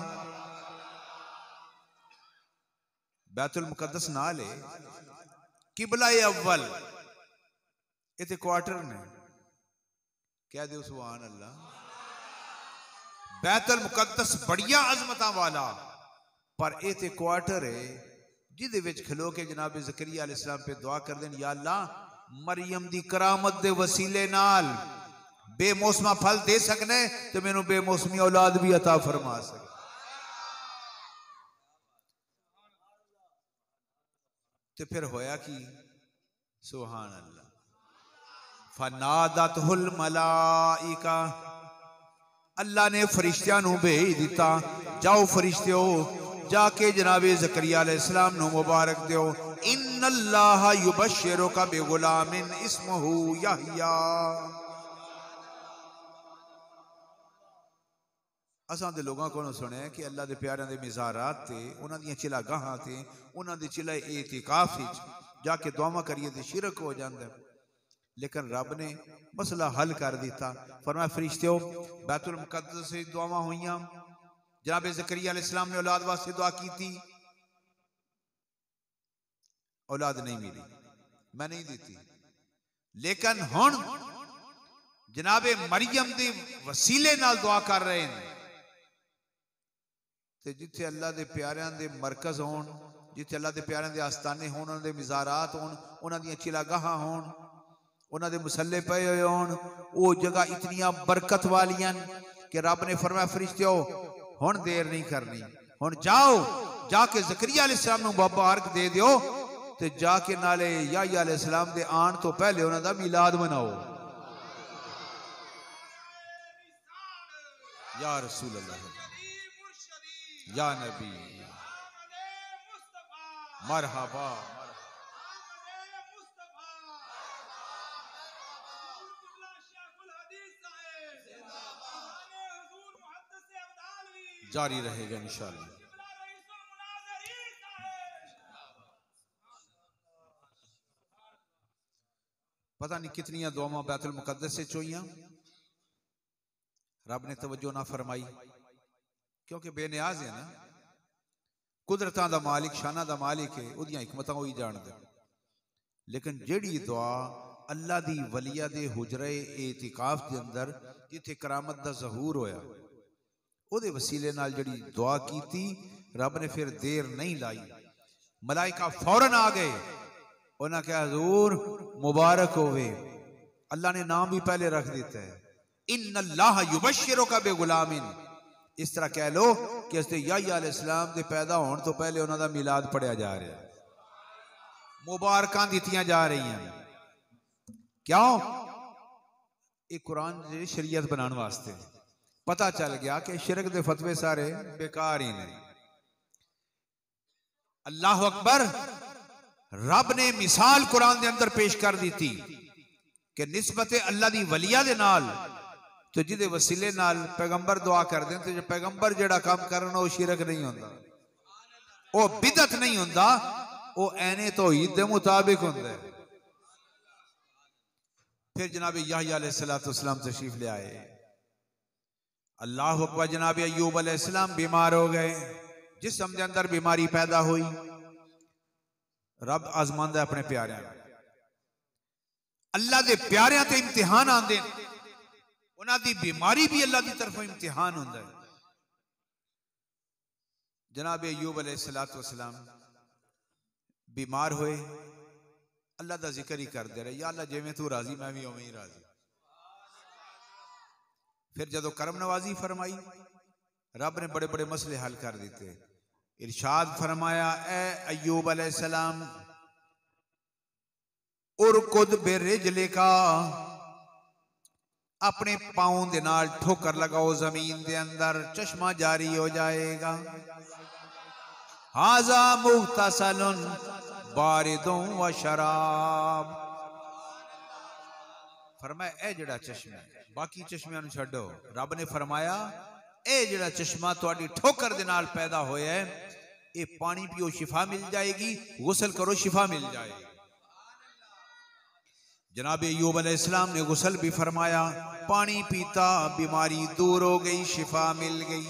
बैतुल मुकद्दस ना ले किबला अव्वल इतने क्वार्टर ने कह दो सुभान अल्लाह बैतुल मुकद्दस बढ़िया अजमता वाला पर इतने क्वार्टर है जिदे विच खलो के जनाब ज़करिया अलैहिस्सलाम पे दुआ कर देन या अल्लाह मरियम दी करामत दे वसीले नाल बेमौसमा फल दे सकने तो मैनू बेमौसमी औलाद भी अता फरमा सके तो फिर होया कि सुभान अल्लाह फनादतहुल मलाइका अल्लाह ने फरिश्तियां नू भेज दिता जाओ फरिश्तियो जाके जनाबे ज़करिया अलैहिस्सलाम नू मुबारक दियो इन्नल्लाह युबश्शिरुका बिगुलामिन इस्मुहु यहया असां दे लोगों को सुने कि अल्लाह दे प्यारियां दे मिज़ारात ते उन्हां दी चिलागाहां ते उन्हां दे चिला एतिकाफ विच जाके दुआवां करिए ते शिरक हो जांदा लेकिन रब ने मसला हल कर दिता फरमाया फरिश्तियो बैतुल मुकद्दस से दुआवां होईयां जनाब ज़करिया अलैहिस्सलाम ने औलाद वास्ते दुआ की थी औलाद नहीं मिली मैं नहीं दी लेकिन हुण जनाबे मरियम दे वसीले नाल दुआ कर रहे हैं ते जिथे अल्लाह दे प्यारियां दे मरकज होण जिथे अल्लाह दे प्यारियां दे आस्ताने होण उन्हां दे मिज़ारात होण उन्हां दी चिलागाहां होण उन्हां दे मुसल्ले पे होण वो जगह इतनियां बरकत वालियां कि रब ने फरमाया फरिश्तियो हुण देर नहीं करनी हुण जाओ जाके ज़करिया अलैहिस्सलाम नूं मुबारक दे दियो ते जाके नाले याह्या अलैहिस्सलाम दे आण तो पहले उन्हां दा मिलाद मनाओ या रसूल अल्लाह या नबी मरहबा जारी रहेगा इंशाअल्लाह पता नहीं कितनी दुआवां बैतुल मुकद्दस से चोइयां रब ने तवज्जो ना फरमाई क्योंकि बेनियाज है ना कुदरतां दा मालिक शाना दा मालिक है उदियां हिकमतां वही जानदा लेकिन जेड़ी दुआ अल्लाह दी वलिया दे हुजरे एतिकाफ दे अंदर जिथे करामत दा ज़हूर होया ओदे वसीले नाल जेड़ी दुआ कीती रब ने फिर देर नहीं लाई मलाइका फौरन आ गए उन्हें कहा हुजूर मुबारक होवे अल्लाह ने नाम भी पहले रख देता है इन्नल्लाह युबश्शिरुका बिगुलामिन इस तरह कह लो कि हज़रत याह्या अलैहिस्सलाम दे पैदा होने तो पहले उन्हां दा मिलाद पढ़िया जा रहा है मुबारकां दित्तियां जा रही हैं। क्यों? ये कुरान जी शरीयत बनाने वास्ते। पता चल गया कि शिरक दे फतवे सारे बेकार ही ने। अल्लाह अकबर। रब ने मिसाल कुरान के अंदर पेश कर दी थी कि निस्बत अल्लाह दी वलिया दे नाल तो जिदे वसीले नाल पैगंबर दुआ कर दें तो जो पैगंबर जेड़ा काम करना वो शिरक नहीं होता, वो बिदत नहीं होता, वो ऐने तौहीद दे मुताबिक होता है। फिर जनाब याहया अलैहिस्सलाम तशरीफ ले आए। अल्लाह अकबर। जनाब अय्यूब अलैहिस्सलाम बीमार हो गए। जिस्म के अंदर बीमारी पैदा हुई। रब आजमांदा अपने प्यारियां। अल्लाह दे प्यारियां ते इम्तिहान आंदे, उन्हां दी बीमारी भी अल्लाह की तरफों इम्तिहान होंदा है। जनाब अय्यूब अलैहिस्सलाम बीमार हुए, अल्लाह का जिक्र ही करते रहे, या अल्लाह जिवें तू राजी मैं भी उवें ही राजी। फिर जदों करम नवाजी फरमाई, रब ने बड़े बड़े मसले हल कर दिते। इरशाद फरमाया, ए अय्यूब अलैहिस्सलाम उरकुद बिरिजले का, अपने पांव दे नाल ठोकर लगाओ जमीन दे अंदर, चश्मा जारी हो जाएगा। हाजा मुगतसलुन बारिदुन व शराब। फरमाया ए जेड़ा चश्मा, बाकी चश्मियां नूं छड्डो, रब ने फरमाया ए जेड़ा चश्मा तुहाडी ठोकर दे नाल पैदा होया है, ये पानी पियो शिफा मिल जाएगी, गुसल करो शिफा मिल जाएगी। जनाब अय्यूब अलैहिस्सलाम ने गुसल भी फरमाया, पानी पीता, बीमारी दूर हो गई, शिफा मिल गई।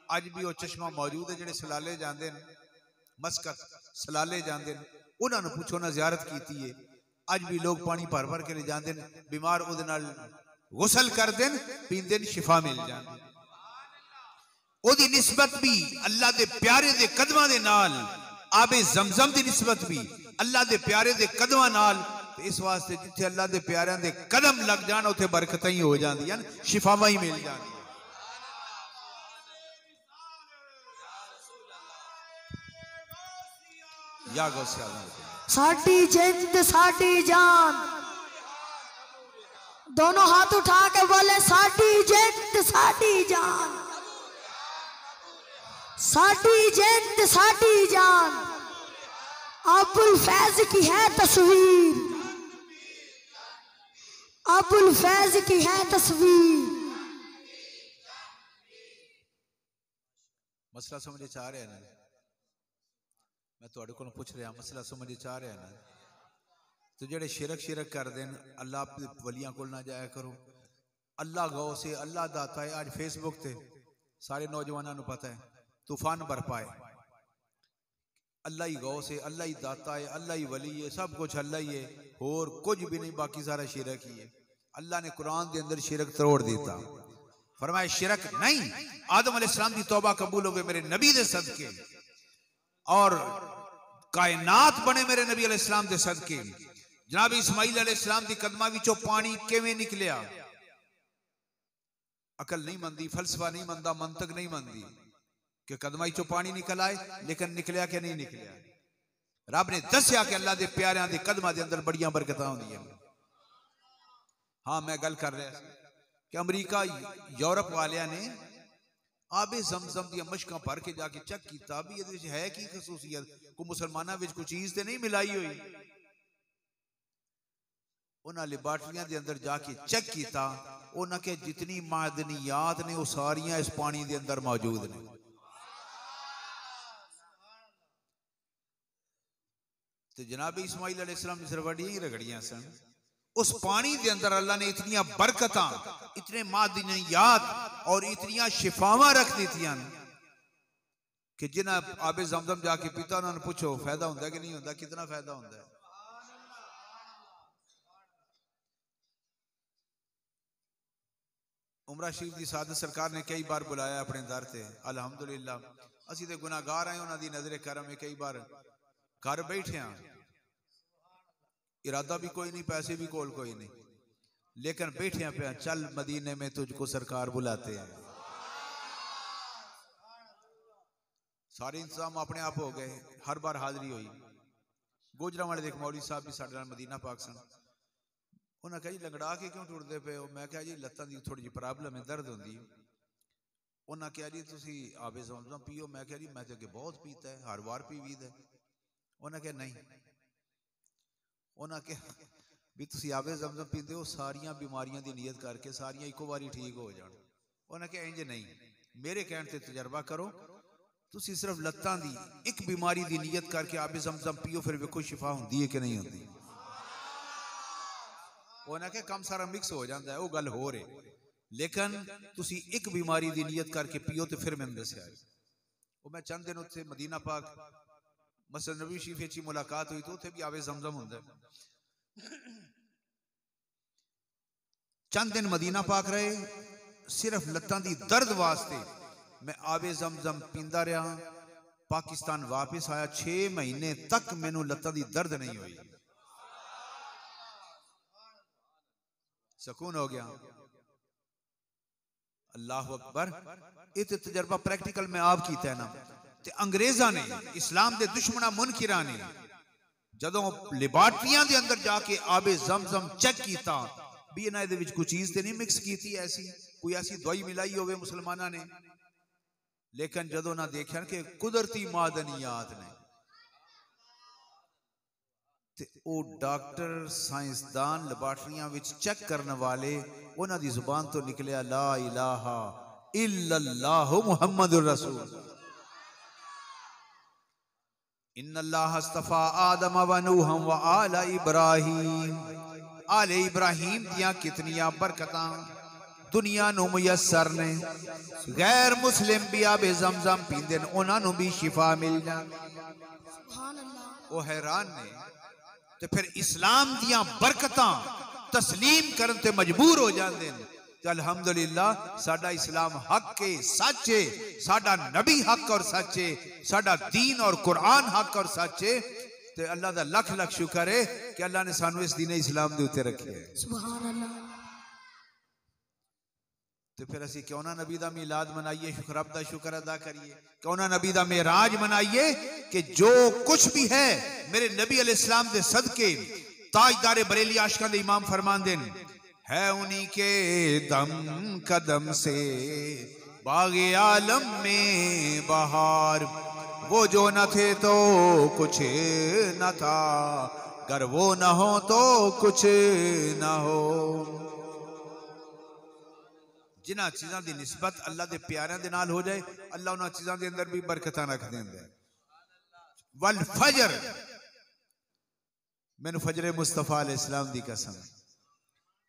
अज भी वो चश्मा मौजूद है, जेडे सलाले जाते हैं, मस्कत सलाले जाते हैं, उन्होंने पूछो ना जियारत की है। अज भी लोग पानी भर भर के ले जाते हैं, बीमार उहदे नाल गुसल करते हैं, पींदे हैं, शिफा मिल जाती। ओदी निस्बत भी अल्लाह दे प्यारे दे कदमां दे नाल, आबे जमजम दी निस्बत भी अल्लाह दे प्यारे दे कदमां नाल। इस वास्ते जिथे अल्लाह दे प्यारिਆਂ दे कदम लग जान उथे बरकतां ही हो जांदियां, शिफावां ही मिल जांदियां। या गौसे आज़म। साडी जिंद साडी जान, दोनों हाथ उठा के बोले साडी जिंद साडी जान, साडी जिंद साडी जान। अबुल फैज की है तस्वीर, अबुल फैज की है तस्वीर। मसला समझ चाह रहे हैं ना? मैं तुहाडे कोलों पूछ रहा, मसला समझ चाह रहे हैं ना? तो जेडे शिरक कर देन, अल्लाह अपने वलियां कोल ना जाया करो। अल्लाह गौ से, अल्लाह दाता है। आज फेसबुक ते सारे नौजवानों को पता है, तूफान बरपा है। अल्लाह ही गौ से, अल्लाह ही दाता है, अल्लाह ही वली है, सब कुछ अल्लाह ही है, और कुछ भी नहीं, बाकी सारा शिरक ही है। अल्लाह ने कुरान के अंदर शिरक तोड़ दिता। फरमाया शिरक नहीं, आदम अलैहिस्सलाम की तौबा कबूल हो गई मेरे नबी दे सदके, और कायनात बने मेरे नबी अलैहिस्सलाम दे सदके। जनाब इस्माइल अलैहिस्सलाम की कदमां विचों पानी किवें निकलिया? अकल नहीं मनदी, फलसफा नहीं मनदा, मंतक नहीं मनदी कि कदमां विचों पानी निकल आए, लेकिन निकलिया कि नहीं निकलिया? रब ने दस्या कि अल्लाह दे प्यारिਆਂ दे कदमां दे अंदर बड़ियां बरकतां होंदियां। हाँ, मैं गल कर रहा कि अमरीका यूरोप वालियां ने आबे जमजम दी मशकां भर के जाके चेक किया भी ये है की खसूसियत, को मुसलमानों में कोई चीज तो नहीं मिलाई हुई। उन्होंने लेबार्टरियां दे अंदर जाके चेक किया, उन्होंने के जितनी मादनियात ने वो सारियां इस पानी दे अंदर मौजूद ने। तो जनाब इस्माइल अलैहिस्सलाम ने सिर्फ वड्डियां ही रगड़ियां सन। उस पानी के अंदर अल्लाह ने इतनी बरकतां, इतने मादनियात और इतनी शिफावां रख दी कि जिन्हें आबे जमजम जाके पीता, उन्होंने पूछो फायदा होंदा कि नहीं होंदा, कितना फायदा होंदा है। उमरा शरीफ की सादत सरकार ने कई बार बुलाया अपने दर से, अल्हम्दुलिल्लाह असी तो गुनाहगार हैं, उन्होंने नजरे करम है, कई बार घर बैठे हैं, इरादा भी कोई नहीं, पैसे भी कोल कोई नहीं, लेकिन बैठे पे चल मदीने में तुझको सरकार बुलाते हैं। सारे इंतजाम अपने आप हो गए, हर बार हाजिरी हुई, गोजरा वाले देख मौलवी साहब भी साडे नाल मदीना पाक सन। उन्हें कहा जी लंगड़ा के क्यों टुरदे पे हो? मैं कहा जी लत्तां दी थोड़ी जी प्रॉब्लम है, दर्द होंदी। उन्हें कहा जी तुसी आबे ज़मज़म पियो। मैं कहा जी मैं तो अगे बहुत पीता है, हर वार पीवीदा है। उन्हें कहा नहीं, उन्हें कहा भी तुसी आबे ज़मज़म पींदे हो सारियां बीमारियां दी नीयत करके सारियां इको बारी ठीक हो जाण। उन्हें कहा इंज नहीं, मेरे कहण ते तजर्बा करो, तुसी सिर्फ लत्तां दी एक बीमारी दी नीयत करके आबे ज़मज़म पियो, फिर वेखो शिफा हुंदी है कि नहीं हुंदी। उन्हें कहा कम सारा मिक्स हो जाता है, वो गल हो रही, लेकिन तुसी एक बीमारी दी नीयत करके पियो तो फिर मैंने दस्या। वो मैं चंद दिन उत्थे मदीना पाक मस्जिद नबी शरीफ विच मुलाकात हुई तो उत्थे भी आवे ज़मज़म हुंदा है। चंद दिन मदीना पाक रहे, सिर्फ लत्तां दी दर्द वास्ते मैं आवे ज़मज़म पींदा रहा। पाकिस्तान वापस आया, 6 महीने तक मैनू लत्तां दी दर्द नहीं हुई, सुकून हो गया। अल्लाह अकबर। ये तो तजर्बा प्रैक्टिकल में आप कीता है ना। ते अंग्रेज़ां ने, इस्लाम दे दुश्मना मुनकिरां ने जदों लेबार्टरियां दे अंदर जाके आबे ज़मज़म चेक कीता भी इन्हां दे विच कोई चीज ते नहीं मिक्स कीती, ऐसी कोई ऐसी दवाई मिलाई होवे मुसलमानां ने, लेकिन जदों ना देखिया कि कुदरती मादनियात ने, ते ओ डॉक्टर साइंसदान लेबार्टरियां विच चेक करने वाले उन्हां दी जुबान तो निकलिया ला इलाहा इल्लल्लाहु मुहम्मदुर रसूल। इन्नल्लाह अस्तफा आदम व नूह व आला इब्राहीम। आले इब्राहीम दियां कितनियां बरकतां दुनिया नूं मुयस्सर ने। गैर मुस्लिम भी आबे ज़मज़म पींदे ने, उन्हां नूं भी शिफा मिल जांदी। सुभान अल्लाह। वो हैरान ने, ते फिर इस्लाम दियां बरकतां तस्लीम करन ते मजबूर हो जाते हैं। तो अल्हम्दुलिल्लाह साडा इस्लाम हक है, सच है, साडा नबी हक और सच है, साडा दीन और कुरान हक और सच है। तो अल्लाह दा लख लख शुक्र है कि अल्लाह ने सानू इस दीन इस्लाम दे उत्ते रखे है। सुभान अल्लाह। तो फिर असी क्यों ना नबी दा मिलाद मनाइए, शुक्र रब दा शुक्र अदा करिए। क्यों ना नबी दा मेराज मनाइए कि जो कुछ भी है मेरे नबी अलैहिस्सलाम दे सदके ताजदार बरेली आशिकां दे इमाम फरमांदे है उन्हीं के दम कदम से बागे आलम में बहार। वो जो न थे तो कुछ न था, गर वो न हो तो कुछ न हो। जिन्हां चीज़ां दी निस्बत अल्लाह दे प्यारिਆਂ दे नाल हो जाए, अल्लाह उन्हां चीज़ां दे अंदर भी बरकतां रख देंदा है। वल फजर, मैनू फजर मुस्तफा अलैहिस्सलाम दी कसम।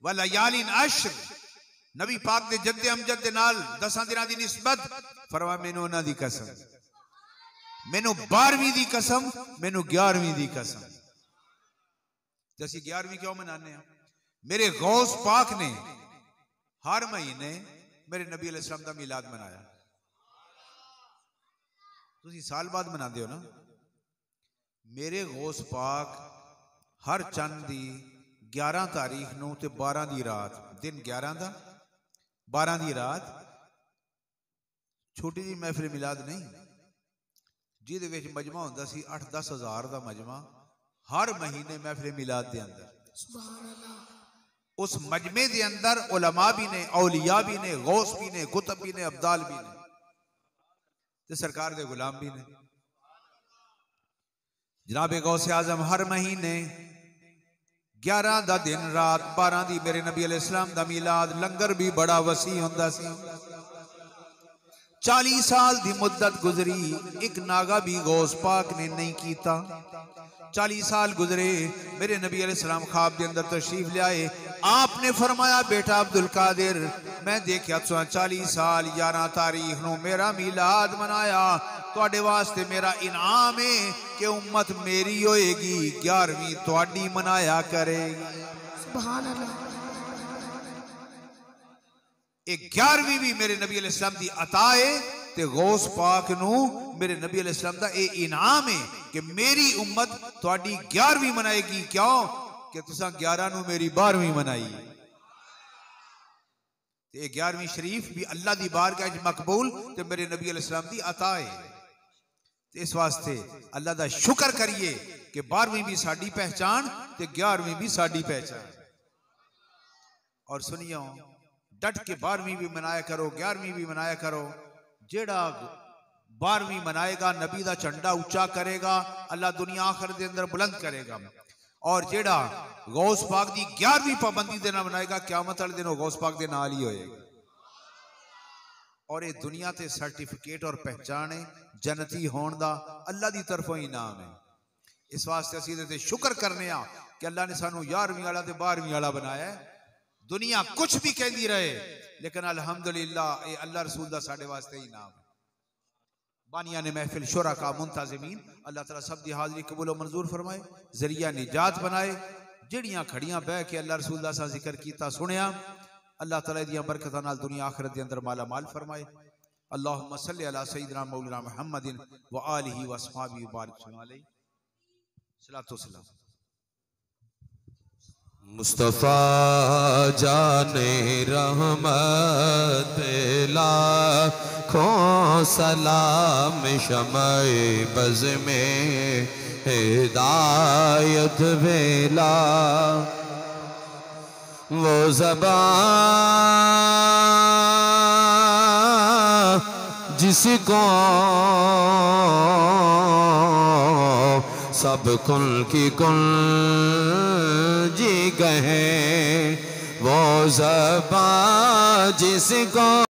वल लयालिन अश्र, नबी पाक दे जद्दे अमजद दे नाल 10 दिनां दी निस्बत फरमाया, मैनू उन्हां दी कसम, मैनू 12वीं दी कसम, मैनू 11वीं दी कसम। जैसी 11वीं क्यों मनाने हैं? मेरे गौस पाक ने हर महीने मेरे नबी अलैहिस्सलाम दा मिलाद मनाया। तुसी साल बाद मनाते हो ना। मेरे गौस पाक हर चंद दी 11 तारीख नूं ते 12 दी रात, दिन 11 दा 12 दी रात छोटी जी महफिल मिलाद नहीं, जिहदे विच मजमा हुंदा सी 8-10 हज़ार दा मजमा हर महीने महफिल मिलाद दे अंदर। सुभान अल्लाह। उस मजमे दे अंदर उलमा भी ने, औलिया भी ने, गौस भी ने, कुतुब भी ने, अब्दाल भी ने, ते सरकार दे गुलाम भी ने। जनाबे गौसे आजम हर महीने 11 दा दिन रात 12 दी मेरे नबी अलैहिस्सलाम दा मिलाद, लंगर भी बड़ा वसी हुंदा सी। 40 साल दी मुद्दत गुजरी, एक नागा भी गौस पाक ने नहीं कीता। 40 साल गुजरे, मेरे नबी अलैहिस्सलाम ख्वाब के अंदर तशरीफ ले आए। आपने फरमाया, बेटा अब्दुल कादिर, मैं देखा 40 साल 11 तारीख नूं मेरा मिलाद मनाया, तुहाडे वास्ते मेरा इनाम है कि उम्मत मेरी होएगी, 11वीं तुहाडी मनाया करेगी। सुभान अल्लाह। एक 11वीं भी मेरे नबी अलैहिस्सलाम दी अता है, ते गौस पाक नूं मेरे नबी अलैहिस्सलाम दा ये इनाम है कि मेरी उम्मत तुहाडी 11वीं मनाएगी। क्यों कि तुसां 11 नूं मेरी 12वीं मनाई। ते 11वीं शरीफ भी अल्लाह दी बारगाह च मकबूल ते मेरे नबी अलैहिस्सलाम दी अता है। ते इस वास्ते अल्लाह दा शुक्र करिए कि 12वीं भी साड़ी पहचान ते 11वीं भी साड़ी पहचान। और सुनियो, डट के 12वीं भी मनाया करो, 11वीं भी मनाया करो। जेड़ा 12वीं मनाएगा नबी दा झंडा ऊंचा करेगा, अल्लाह दुनिया आखिरत दे अंदर बुलंद करेगा। और जेड़ा गौस पाक दी 11वीं पाबंदी दे नाल मनाएगा, क़यामत वाले दिन गौस पाक दे नाल ही होएगा। और ये दुनिया ते सर्टिफिकेट और पहचान है जन्नती होने दा अल्लाह दी तरफों इनाम है। इस वास्ते असीं इहदे ते शुक्र करने आ कि अल्लाह ने सानू 11वीं वाला ते 12वीं वाला बनाया है। दुनिया कुछ भी कहती रहे, लेकिन अल्हम्दुलिल्लाह ये अल्लाह रसूल दा साडे वास्ते इनाम है। बानिया ने महफिल शुरका मुंतज़िमीन, अल्लाह ताला सब दी हाज़री कबूल और मंजूर फरमाए, जरिया निजात बनाए। जड़ियां खड़ियां बह के अल्लाह रसूल दा सा जिक्र कीता सुनिया, अल्लाह ताला दी बरकतां नाल दुनिया आखिरत दे अंदर माला माल फरमाए। अल्लाहुम्मा सल्लि अला सय्यिदिना मौलाना मुहम्मदिन व आलिहि व अस्हाबिहि व बारिक अलैहि सलातो सलाम। मुस्तफ़ा जाने रहमत लाखों सलाम, शमए बज़ में हिदायत वेला। वो ज़बान जिसको सब कुल की कुल जी गए, वो ज़बान जिसको